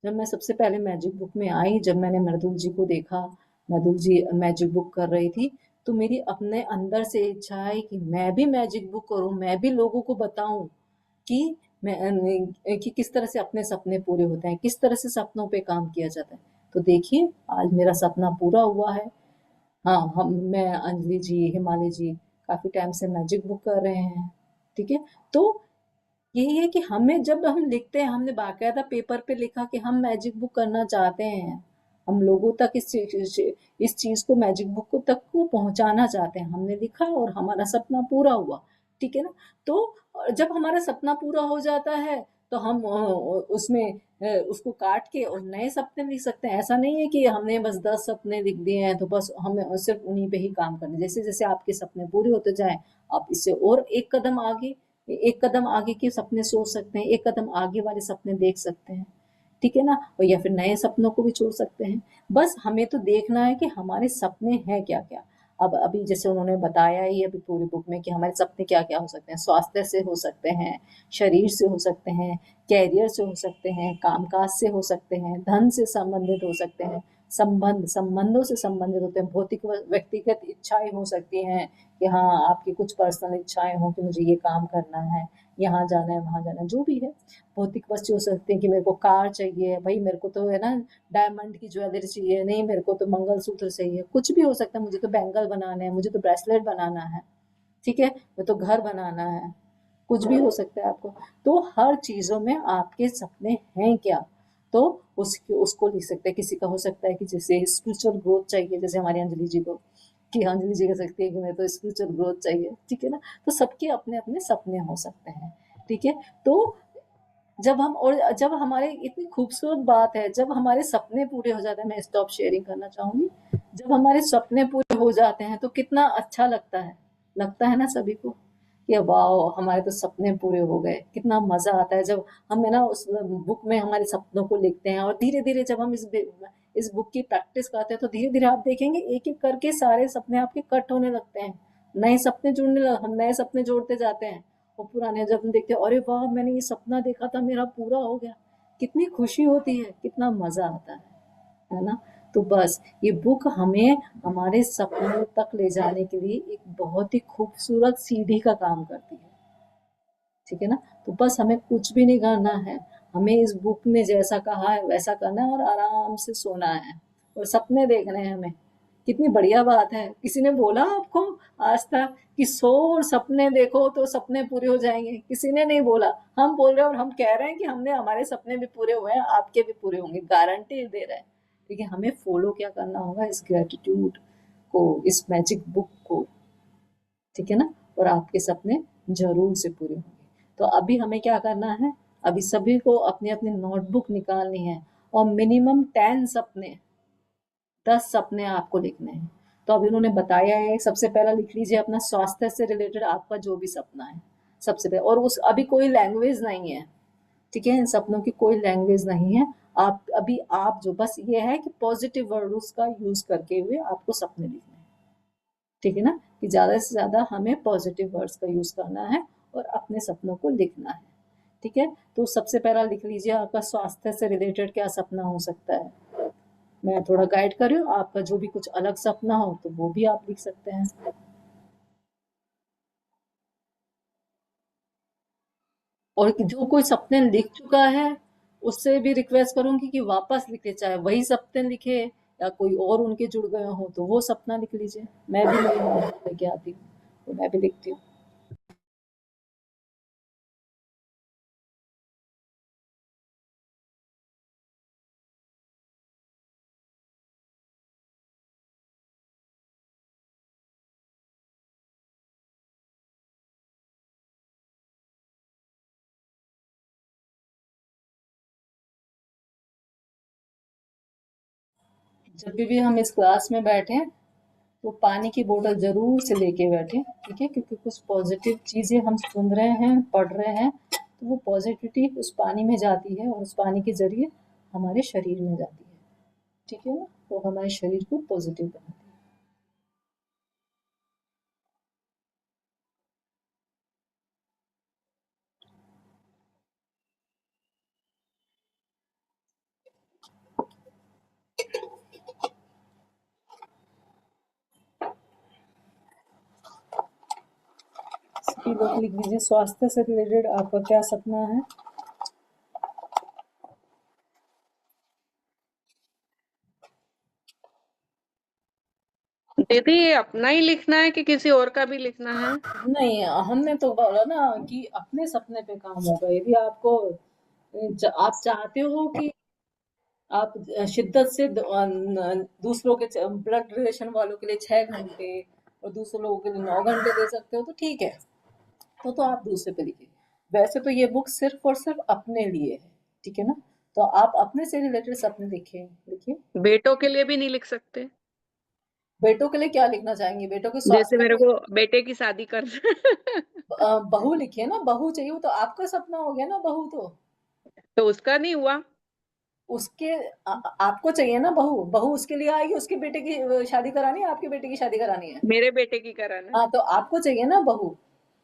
S1: जब मैं सबसे पहले मैजिक बुक में आई, जब मैंने मृदुल जी को देखा, मृदुल जी मैजिक बुक कर रही थी, तो मेरी अपने अंदर से इच्छा है कि मैं भी मैजिक बुक करूं, मैं भी लोगों को बताऊं कि कि किस तरह से अपने सपने पूरे होते हैं, किस तरह से सपनों पे काम किया जाता है। तो देखिए, आज मेरा सपना पूरा हुआ है। हाँ, मैं, अंजलि जी, हिमालय जी काफी टाइम से मैजिक बुक कर रहे हैं। ठीक है, तो यही है कि हमें, जब हम लिखते हैं, हमने बाकायदा पेपर पे लिखा कि हम मैजिक बुक करना चाहते हैं, हम लोगों तक इस चीज को, मैजिक बुक को तक को पहुंचाना चाहते हैं, हमने लिखा और हमारा सपना पूरा हुआ। ठीक है ना, तो जब हमारा सपना पूरा हो जाता है, तो हम उसमें उसको काट के और नए सपने लिख सकते हैं। ऐसा नहीं है कि हमने बस 10 सपने लिख दिए हैं तो बस हमें सिर्फ उन्हीं पे ही काम करना है। जैसे जैसे आपके सपने पूरे होते जाएं, आप इससे और एक कदम आगे के सपने सोच सकते हैं, एक कदम आगे वाले सपने देख सकते हैं। ठीक है ना, और या फिर नए सपनों को भी छोड़ सकते हैं। बस हमें तो देखना है कि हमारे सपने हैं क्या क्या। अब अभी जैसे उन्होंने बताया ही अभी पूरी बुक में कि हमारे सपने क्या क्या हो सकते हैं, स्वास्थ्य से हो सकते हैं, शरीर से हो सकते हैं, कैरियर से हो सकते हैं, कामकाज से हो सकते हैं, धन से संबंधित हो सकते हैं, संबंधों से संबंधित होते हैं, भौतिक व्यक्तिगत इच्छाएं हो सकती हैं कि हाँ, आपकी कुछ पर्सनल इच्छाएं हो कि मुझे ये काम करना है, यहाँ जाना है वहाँ जाना है, जो भी है। भौतिक वस्तु हो सकते हैं कि मेरे को कार चाहिए भाई, मेरे को तो है ना डायमंड की ज्वेलरी चाहिए, नहीं मेरे को तो मंगलसूत्र चाहिए, कुछ भी हो सकता है। मुझे तो बैंगल बनाने हैं, मुझे तो ब्रेसलेट बनाना है, ठीक है, मैं तो घर बनाना है, कुछ भी हो सकता है आपको। तो हर चीज़ों में आपके सपने हैं क्या, तो उसको लिख सकते हैं। किसी का हो सकता है कि जैसे स्पिरिचुअल ग्रोथ चाहिए, जैसे हमारी अंजलि जी को, कि अंजलि जी कह सकती है कि मैं तो स्पिरिचुअल ग्रोथ चाहिए, ठीक है ना। तो सबके अपने अपने सपने हो सकते हैं, ठीक है। तो जब हमारे इतनी खूबसूरत बात है, जब हमारे सपने पूरे हो जाते हैं, मैं स्टॉप शेयरिंग करना चाहूंगी। जब हमारे सपने पूरे हो जाते हैं तो कितना अच्छा लगता है ना सभी को, कि वाह हमारे तो सपने पूरे हो गए। कितना मजा आता है जब हम है ना उस बुक में हमारे सपनों को लिखते हैं, और धीरे धीरे जब हम इस बुक की प्रैक्टिस करते हैं तो धीरे धीरे आप देखेंगे एक एक करके सारे सपने आपके कट होने लगते हैं, नए सपने जुड़ने लग हम नए सपने जोड़ते जाते हैं। और पुराने जब हम देखते हैं, अरे वाह मैंने ये सपना देखा था, मेरा पूरा हो गया, कितनी खुशी होती है, कितना मजा आता है ना। तो बस ये बुक हमें हमारे सपनों तक ले जाने के लिए एक बहुत ही खूबसूरत सीढ़ी का काम करती है, ठीक है ना। तो बस हमें कुछ भी नहीं करना है, हमें इस बुक ने जैसा कहा है वैसा करना है और आराम से सोना है और सपने देखने हैं हमें। कितनी बढ़िया बात है। किसी ने बोला आपको आज तक कि सो और सपने देखो तो सपने पूरे हो जाएंगे? किसी ने नहीं बोला। हम बोल रहे हैं और हम कह रहे हैं कि हमने हमारे सपने भी पूरे हुए हैं, आपके भी पूरे होंगे, गारंटी दे रहे हैं। ठीक है, हमें फॉलो क्या करना होगा, इस ग्रेटिट्यूड को, इस मैजिक बुक को, ठीक है ना। और आपके सपने जरूर से पूरे होंगे। तो अभी हमें क्या करना है, अभी सभी को अपनी अपनी नोटबुक निकालनी है और मिनिमम 10 सपने आपको लिखने हैं। तो अभी उन्होंने बताया है, सबसे पहला लिख लीजिए अपना स्वास्थ्य से रिलेटेड आपका जो भी सपना है सबसे पहले। और उस अभी कोई लैंग्वेज नहीं है, ठीक है, इन सपनों की कोई लैंग्वेज नहीं है। आप जो बस ये है कि पॉजिटिव वर्ड्स का यूज करके हुए आपको सपने लिखने हैं, ठीक है ना, कि ज्यादा से ज्यादा हमें पॉजिटिव वर्ड्स का यूज करना है और अपने सपनों को लिखना है, ठीक है। तो सबसे पहला लिख लीजिए आपका स्वास्थ्य से रिलेटेड क्या सपना हो सकता है। मैं थोड़ा गाइड कर रही हूँ, आपका जो भी कुछ अलग सपना हो तो वो भी आप लिख सकते हैं। और जो कोई सपने लिख चुका है उससे भी रिक्वेस्ट करूंगी कि वापस लिखे, चाहे वही सपने लिखे या कोई और उनके जुड़ गए हो तो वो सपना लिख लीजिए। मैं भी मेरी नोटबुक लेके आती हूँ तो मैं भी लिखती हूँ। जब भी हम इस क्लास में बैठे तो पानी की बोतल जरूर से लेके बैठे, ठीक है, क्योंकि कुछ पॉजिटिव चीजें हम सुन रहे हैं, पढ़ रहे हैं, तो वो पॉजिटिविटी उस पानी में जाती है और उस पानी के जरिए हमारे शरीर में जाती है, ठीक है ना। तो हमारे शरीर को पॉजिटिव बनाती है। सभी लोग लिख लीजिए स्वास्थ्य से रिलेटेड आपका क्या सपना है।
S3: दीदी ये अपना ही लिखना है कि किसी और का भी लिखना है?
S1: नहीं, हमने तो बोला ना कि अपने सपने पे काम होगा। यदि आप चाहते हो कि आप शिद्दत से दूसरों के ब्लड रिलेशन वालों के लिए 6 घंटे और दूसरे लोगों के लिए 9 घंटे दे सकते हो तो ठीक है, तो आप दूसरे पे लिखिए। वैसे तो ये बुक सिर्फ और सिर्फ अपने लिए है, ठीक है ना। तो आप अपने से रिलेटेड सपने लिखिए लिखिए।
S3: बेटों के लिए भी नहीं लिख सकते?
S1: बेटों के लिए क्या लिखना चाहेंगे, बेटों के
S3: जैसे
S1: स्वास्थ्य
S3: मेरे
S1: को।
S3: को बेटे की शादी कर
S1: बहू लिखिए ना, बहू चाहिए, वो तो आपका सपना हो गया ना बहू तो।
S3: तो उसका नहीं हुआ।
S1: उसके आपको चाहिए ना बहू, बहू उसके लिए आएगी, उसके बेटे की शादी करानी है, आपके बेटे की शादी करानी है।
S3: मेरे बेटे की कराना है।
S1: हाँ तो आपको चाहिए ना बहू,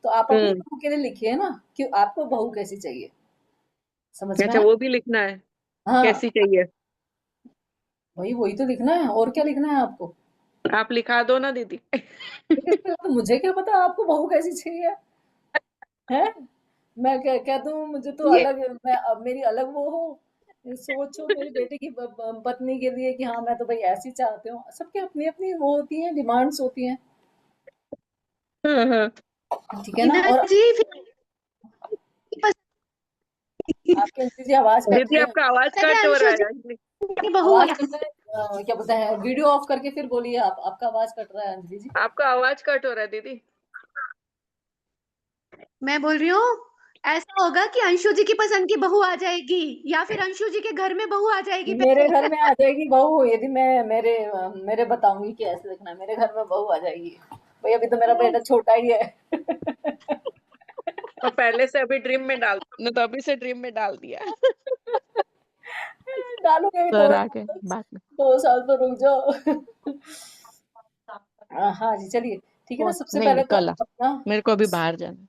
S1: तो आप अपनी
S3: हम्म।
S1: बहू के लिए लिखिए ना कि आपको बहू कैसी चाहिए, समझ में
S3: अच्छा,
S1: आया।
S3: वो भी लिखना है?
S1: हाँ,
S3: कैसी चाहिए?
S1: वही वही तो लिखना है, और क्या लिखना है आपको।
S3: आप लिखा दो ना दीदी।
S1: फिर इसके बाद तो मुझे क्या पता आपको बहू कैसी चाहिए है। मैं कह दूं मुझे तो
S3: ये
S1: अलग, मैं अब मेरी अलग वो हो सोच हो मेरे बेटे की पत्नी के लिए कि हाँ मैं तो भाई ऐसी चाहती हूँ। सबके अपनी अपनी वो होती है, डिमांड्स होती हैं।
S3: हाँ हाँ
S1: ठीक है ना।
S2: रीना
S1: और
S2: जी फिर
S1: आपकी अंजलि जी आवाज कट
S3: दीदी
S1: रही है।
S3: आपका आवाज
S2: पहले
S3: कट हो
S2: अंशु
S3: रहा
S2: जी
S3: है अंजलि।
S2: की बहू
S1: आवाज
S2: है।
S1: कट रहा है, क्या बोलते हैं, वीडियो ऑफ करके फिर बोलिए। आप, आपका आवाज कट रहा है अंजलि जी।
S3: आपका आवाज कट हो रहा है दीदी।
S2: मैं बोल रही हूँ ऐसा होगा कि अंशु जी की पसंद की बहू आ जाएगी या फिर अंशु जी के घर में बहू आ जाएगी
S1: मेरे
S2: पहले।
S1: घर में आ जाएगी बहू, यदि मैं मेरे बताऊंगी कि ऐसे देखना है, मेरे घर में बहू आ जाएगी। भाई अभी तो मेरा बेटा छोटा ही है।
S3: तो पहले से अभी ड्रीम में डाल ने तो अभी से ड्रीम में डाल दिया।
S1: डालूंगी अभी
S3: सर आके बात में
S1: 2 साल तो रुक जाओ। हाँ जी चलिए। ठीक है ना,
S3: कौन
S1: सबसे
S3: नहीं
S1: पहले
S3: नहीं
S1: तो
S3: कल
S1: अपना।
S3: मेरे को अभी बाहर जाना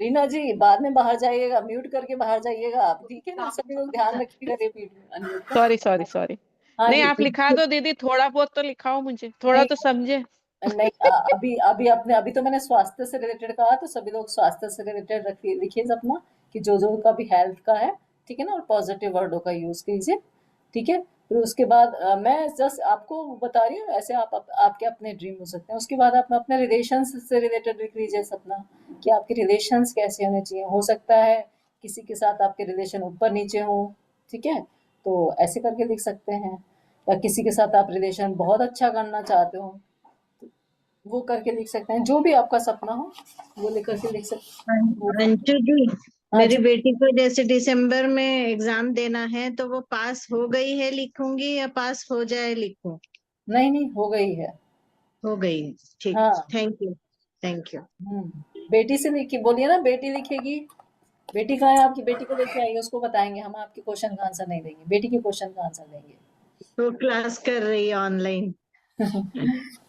S1: रीना जी बाद में बाहर जाइएगा, म्यूट करके बाहर जाइएगा आप, ठीक है ना, सभी लोग ध्यान रखिएगा रिपीट अनम्यूट का।
S3: Sorry sorry sorry.
S1: हाँ
S3: नहीं
S1: जी।
S3: आप लिखा दो दीदी थोड़ा बहुत तो लिखाओ मुझे थोड़ा
S1: नहीं
S3: तो समझे।
S1: नहीं, अभी अभी अपने अभी तो मैंने स्वास्थ्य से रिलेटेड कहा, तो सभी लोग स्वास्थ्य से रिलेटेड रखिए, लिखिए अपना कि जो जो का भी हेल्थ का है। ठीक है ना, और पॉजिटिव वर्डों का यूज कीजिए। ठीक है। फिर उसके बाद मैं जस्ट आपको बता रही हूँ, ऐसे आपके अपने ड्रीम हो सकते हैं। उसके बाद आप अपने रिलेशन से रिलेटेड लिख लीजिए सपना, कि आपके रिलेशंस कैसे होने चाहिए। हो सकता है किसी के साथ आपके रिलेशन ऊपर नीचे हो। ठीक है, तो ऐसे करके लिख सकते हैं। या किसी के साथ आप रिलेशन बहुत अच्छा करना चाहते हो, वो करके लिख सकते हैं। जो भी आपका सपना हो वो लिख करके लिख सकते वो करके।
S4: अंशु जी,
S1: हाँ
S4: मेरी
S1: जी।
S4: बेटी को जैसे दिसंबर में एग्जाम देना है, तो वो पास हो गई है लिखूंगी या पास हो जाए लिखूं?
S1: नहीं नहीं, हो गई है।
S4: हो गई है। ठीक।
S1: हाँ।
S4: Thank you. Thank you.
S1: बेटी से लिखी बोलिए ना, बेटी लिखेगी। बेटी कहाँ है आपकी? बेटी को लेके आइए, उसको बताएंगे। हम आपके क्वेश्चन का आंसर नहीं देंगे, बेटी के क्वेश्चन का आंसर देंगे।
S4: वो क्लास कर रही है ऑनलाइन।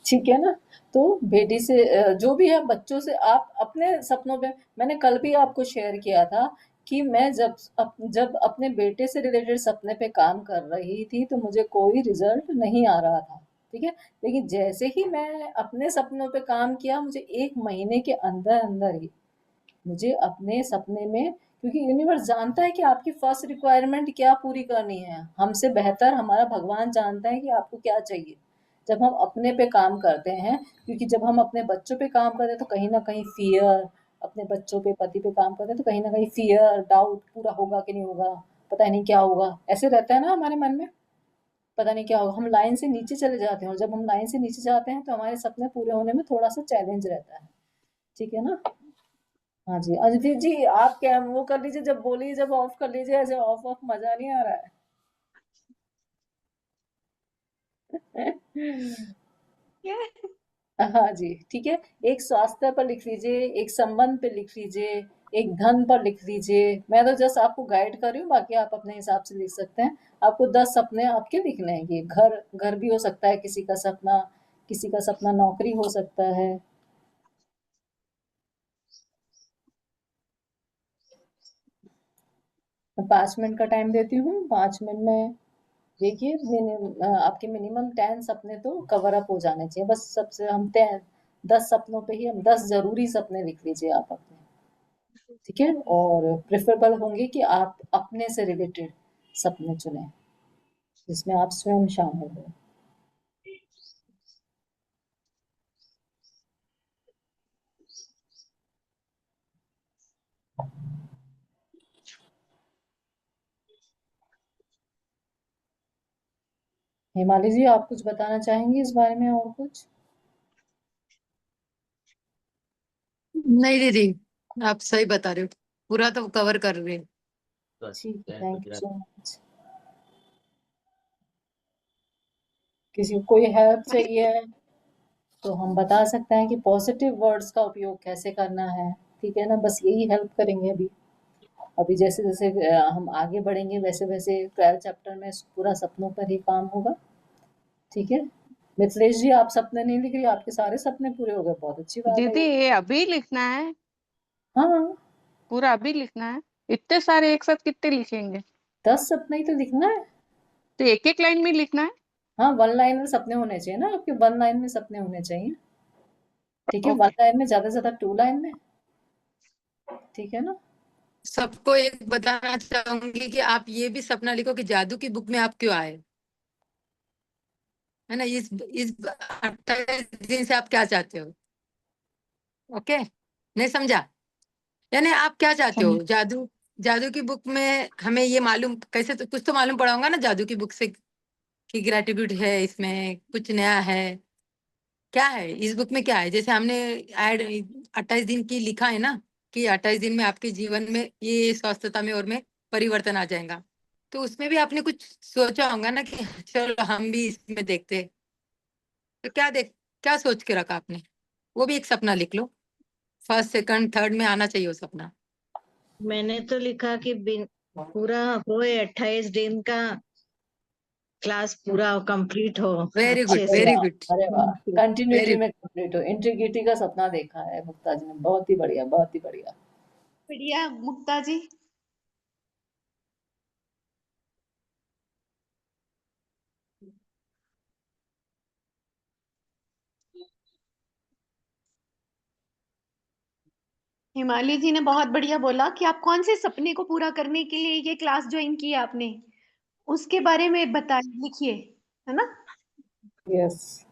S1: ठीक है ना। तो बेटी से जो भी है, बच्चों से आप अपने सपनों पे, मैंने कल भी आपको शेयर किया था कि मैं जब अपने बेटे से रिलेटेड सपने पे काम कर रही थी तो मुझे कोई रिजल्ट नहीं आ रहा था। ठीक है। लेकिन जैसे ही मैं अपने सपनों पे काम किया, मुझे 1 महीने के अंदर अंदर ही मुझे अपने सपने में, क्योंकि यूनिवर्स जानता है कि आपकी फर्स्ट रिक्वायरमेंट क्या पूरी करनी है, हमसे बेहतर हमारा भगवान जानता है कि आपको क्या चाहिए। जब हम अपने पे काम करते हैं, क्योंकि जब हम अपने बच्चों पे काम करते हैं तो कहीं ना कहीं फियर, अपने बच्चों पे पति पे काम करते हैं तो कहीं ना कहीं फियर डाउट, पूरा होगा कि नहीं होगा, पता नहीं क्या होगा, ऐसे रहता है ना हमारे मन में। पता नहीं क्या होगा, हम लाइन से नीचे चले जाते हैं, और जब हम लाइन से नीचे जाते हैं तो हमारे सपने पूरे होने में थोड़ा सा चैलेंज रहता है। ठीक है ना। हाँ जी, अदिति जी आप क्या वो कर लीजिए, जब बोलिए, जब ऑफ कर लीजिए, ऐसे ऑफ ऑफ मजा नहीं आ रहा है। हाँ जी ठीक है। एक स्वास्थ्य पर लिख लीजिए, एक संबंध पे लिख लीजिए, एक धन पर लिख लीजिए। मैं तो जस्ट आपको गाइड कर रही हूँ, बाकी आप अपने हिसाब से लिख सकते हैं। आपको 10 सपने आपके लिखने हैं। ये घर घर भी हो सकता है किसी का सपना, किसी का सपना नौकरी हो सकता है। मैं 5 मिनट का टाइम देती हूँ, 5 मिनट में देखिए आपके मिनिमम 10 सपने तो कवर अप हो जाने चाहिए। बस सबसे हम 10 सपनों पे ही, हम 10 जरूरी सपने लिख लीजिए आप अपने। ठीक है। और प्रेफरेबल होंगे कि आप अपने से रिलेटेड सपने चुनें, जिसमें आप स्वयं शामिल हो। हिमालय जी आप कुछ बताना चाहेंगे इस बारे में, और कुछ?
S5: नहीं दीदी, आप सही बता रहे हो, पूरा तो कवर कर रहे हैं।
S1: ठीक है, थैंक यू सो मच। किसी को कोई हेल्प चाहिए है तो हम बता सकते हैं कि पॉजिटिव वर्ड्स का उपयोग कैसे करना है। ठीक है ना, बस यही हेल्प करेंगे अभी। अभी जैसे जैसे हम आगे बढ़ेंगे वैसे वैसे 12 चैप्टर में पूरा सपनों पर ही काम होगा। ठीक है। मिथिलेश जी आप सपने नहीं लिख रही, आपके सारे सपने पूरे हो गए, बहुत अच्छी बात है
S3: दीदी
S1: ये।
S3: ये अभी लिखना है
S1: हाँ,
S3: पूरा अभी लिखना है। इतने सारे एक साथ कितने लिखेंगे।
S1: 10 सपने ही तो लिखना है।
S3: तो एक एक लाइन में लिखना है।
S1: हाँ, 1 लाइन में सपने होने चाहिए ना आपके, 1 लाइन में सपने होने चाहिए। ठीक है, वन
S3: ओके
S1: लाइन में ज्यादा से ज्यादा 2 लाइन में। ठीक है ना।
S5: सबको एक बताना चाहूंगी कि आप ये भी सपना लिखो कि जादू की बुक में आप क्यों आए, है ना। इस 28 दिन से आप क्या चाहते हो? ओके, नहीं समझा? यानी आप क्या चाहते हो? जादू, जादू की बुक में हमें ये मालूम कैसे, तो कुछ तो मालूम पड़ा होगा ना जादू की बुक से कि ग्रेटिट्यूड है, इसमें कुछ नया है। क्या है इस बुक में, क्या है? जैसे हमने ऐड 28 दिन की लिखा है ना, कि 28 दिन में आपके जीवन में ये स्वस्थता में और में परिवर्तन आ जाएगा। तो उसमें भी आपने कुछ सोचा होगा ना कि चलो हम भी इसमें देखते हैं। तो क्या सोच के रखा आपने? वो भी एक सपना लिख लो। फर्स्ट सेकंड थर्ड में आना चाहिए वो सपना।
S4: मैंने तो लिखा कि पूरा होए 28 दिन का क्लास, पूरा कंप्लीट हो
S5: वेरी गुड,
S4: अच्छे
S1: अरे
S4: से।
S5: वेरी
S1: वाह,
S5: गुड,
S1: अरे वाह, कंटिन्यूटी
S5: वेरी।
S1: में कंप्लीट हो, इंटीग्रिटी का सपना देखा है मुक्ता जी ने, बहुत ही बढ़िया, बहुत ही बढ़िया।
S2: बढ़िया मुक्ता जी। हिमाली जी ने बहुत बढ़िया बोला कि आप कौन से सपने को पूरा करने के लिए ये क्लास ज्वाइन की आपने, उसके बारे में बताइए, लिखिए, है ना।
S1: यस,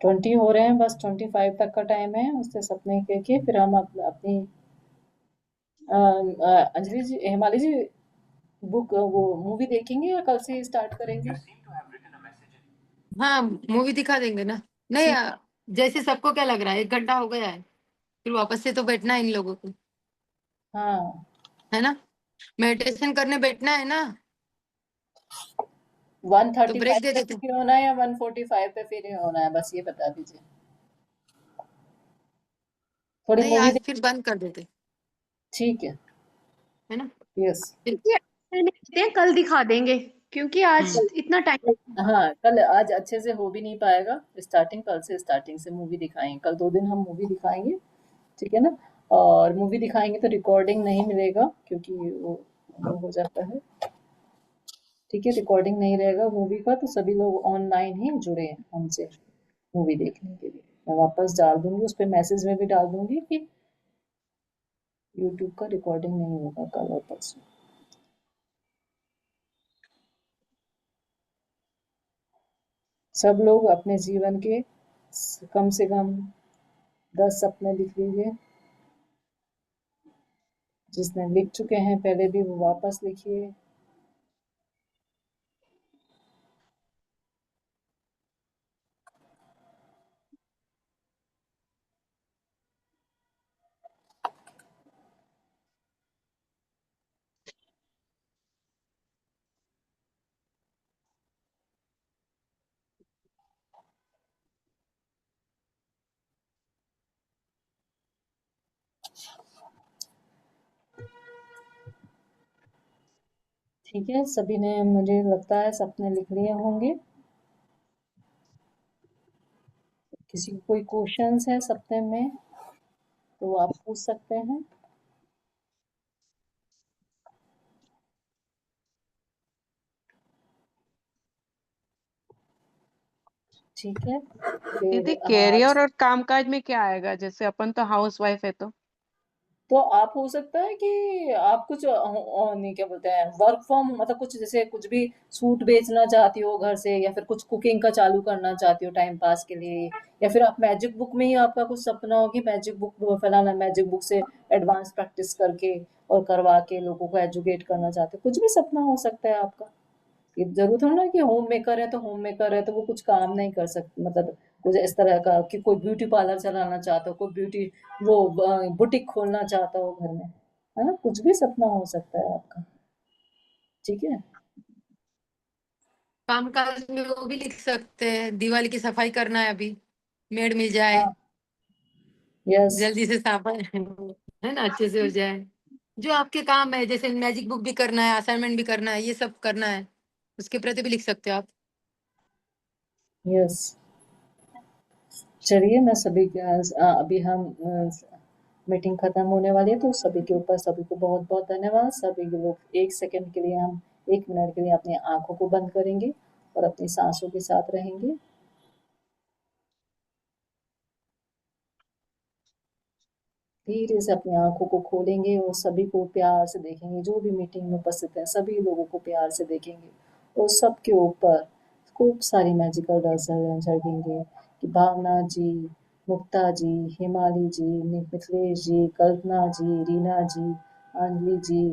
S1: 20 हो रहे हैं, बस 25 तक का टाइम है, उससे सपने के फिर हम अपनी अंजलि जी, हिमालय जी, बुक वो मूवी देखेंगे या कल से स्टार्ट करेंगे?
S5: हाँ, मूवी दिखा देंगे ना। नहीं
S1: ठीक,
S5: जैसे सबको क्या लग रहा है, 1 घंटा हो गया है, फिर वापस से तो बैठना है इन लोगों को,
S1: हाँ,
S5: है ना। मेडिटेशन करने बैठना है ना, तो
S1: 1:35
S5: ब्रेक दे
S1: पे
S5: देते।
S1: फ्री होना है या 1:45 पे फ्री होना है, बस ये बता दीजिए। थोड़ी
S5: नहीं
S1: मूवी
S5: आज
S1: देख,
S5: फिर बंद कर देते,
S1: ठीक है,
S5: है ना।
S1: यस।
S5: फिर
S2: देखिए, देखते हैं, कल दिखा देंगे क्योंकि आज इतना टाइम।
S1: हाँ, कल आज अच्छे से हो भी नहीं पाएगा स्टार्टिंग, कल से स्टार्टिंग से मूवी दिखाएंगे, कल 2 दिन हम मूवी दिखाएंगे, ठीक है ना। और मूवी दिखाएंगे तो रिकॉर्डिंग नहीं मिलेगा क्योंकि वो हो जाता है, ठीक है, रिकॉर्डिंग नहीं रहेगा मूवी का, तो सभी लोग ऑनलाइन ही जुड़े हैं हमसे मूवी देखने के लिए। मैं वापस डाल दूंगी, उस पर मैसेज में भी डाल दूंगी कि यूट्यूब का रिकॉर्डिंग नहीं होगा कल और परसों। सब लोग अपने जीवन के कम से कम 10 सपने लिख लीजिए, जिसने लिख चुके हैं पहले भी वो वापस लिखिए। ठीक है, सभी ने मुझे लगता है सपने लिख लिए होंगे। किसी को कोई क्वेश्चंस है सपने में तो आप पूछ सकते हैं। ठीक है, फिर
S3: दीदी
S1: आज
S3: कैरियर और कामकाज में क्या आएगा, जैसे अपन तो हाउस वाइफ है
S1: तो आप हो सकता है कि आप कुछ नहीं, क्या बोलते हैं, वर्क फ्रॉम, मतलब कुछ जैसे कुछ भी सूट बेचना चाहती हो घर से, या फिर कुछ कुकिंग का चालू करना चाहती हो टाइम पास के लिए, या फिर आप मैजिक बुक में ही आपका कुछ सपना हो कि मैजिक बुक फैलाना, मैजिक बुक से एडवांस प्रैक्टिस करके और करवा के लोगों को एजुकेट करना चाहते हो, कुछ भी सपना हो सकता है आपका। ये जरूर है ना कि होम मेकर है तो होम मेकर है तो वो कुछ काम नहीं कर सकते, मतलब कुछ इस तरह का कि कोई ब्यूटी पार्लर चलाना चाहता हो, कोई ब्यूटी वो बुटीक खोलना चाहता हो घर में, है ना, कुछ भी सपना हो सकता है आपका, ठीक है।
S5: कामकाज में वो भी लिख सकते हैं, दिवाली की सफाई करना है अभी, मेड मिल जाए,
S1: हाँ, यस,
S5: जल्दी से सफाई है ना, अच्छे से हो जाए। जो आपके काम है, जैसे मैजिक बुक भी करना है, असाइनमेंट भी करना है, ये सब करना है, उसके प्रति भी लिख सकते हो आप।
S1: यस। चलिए, मैं सभी के अभी हम मीटिंग खत्म होने वाली है, तो सभी के ऊपर सभी को बहुत बहुत धन्यवाद। सभी के लोग 1 सेकंड के लिए, हम 1 मिनट के लिए अपनी आंखों को बंद करेंगे और अपनी सांसों के साथ रहेंगे। धीरे से अपनी आंखों को खोलेंगे और सभी को प्यार से देखेंगे, जो भी मीटिंग में उपस्थित हैं सभी लोगों को प्यार से देखेंगे और सबके ऊपर खूब सारी मैजिकल डस्ट झलकेंगे कि भावना जी, मुक्ता जी, हिमाली जी, मिथिलेश जी, कल्पना जी, रीना जी, अंजलि जी,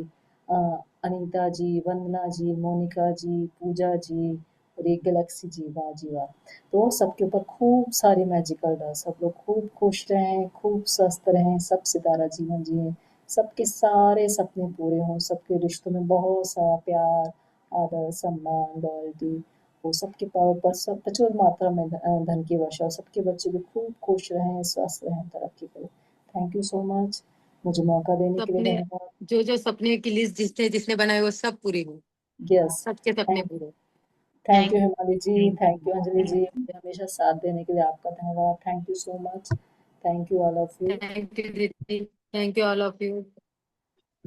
S1: अनीता जी, वंदना जी, मोनिका जी, पूजा जी और एक गैलेक्सी जी, वाह जी वाह। तो सबके ऊपर खूब सारी मैजिकल डस्ट, सब लोग खूब खुश रहें, खूब स्वस्थ रहें, सब सितारा जीवन जिएं, सबके सारे सपने पूरे हों, सबके रिश्तों में बहुत सारा प्यार, आदर, सम्मान, लॉयल्टी वो सबके ऊपर सब प्रचुर मात्रा में धन की वर्षा हो, सबके बच्चे भी खूब खुश रहें, स्वस्थ रहें, तरक्की करें। थैंक यू सो मच, मुझे मौका देने के लिए
S5: सपने
S1: धन्यवाद।
S5: जो सपने की लिस्ट जिसने जिसने बनाई वो सब पूरी हो,
S1: यस,
S5: सबके सपने पूरे हो।
S1: Thank you Himali ji,
S4: Thank
S1: thank you
S4: you.
S1: Anjali ji, मुझे हमेशा साथ देने के लिए आपका धन्यवाद। Thank you so much, thank you all of you.
S5: Thank you दीदी, thank you all of you.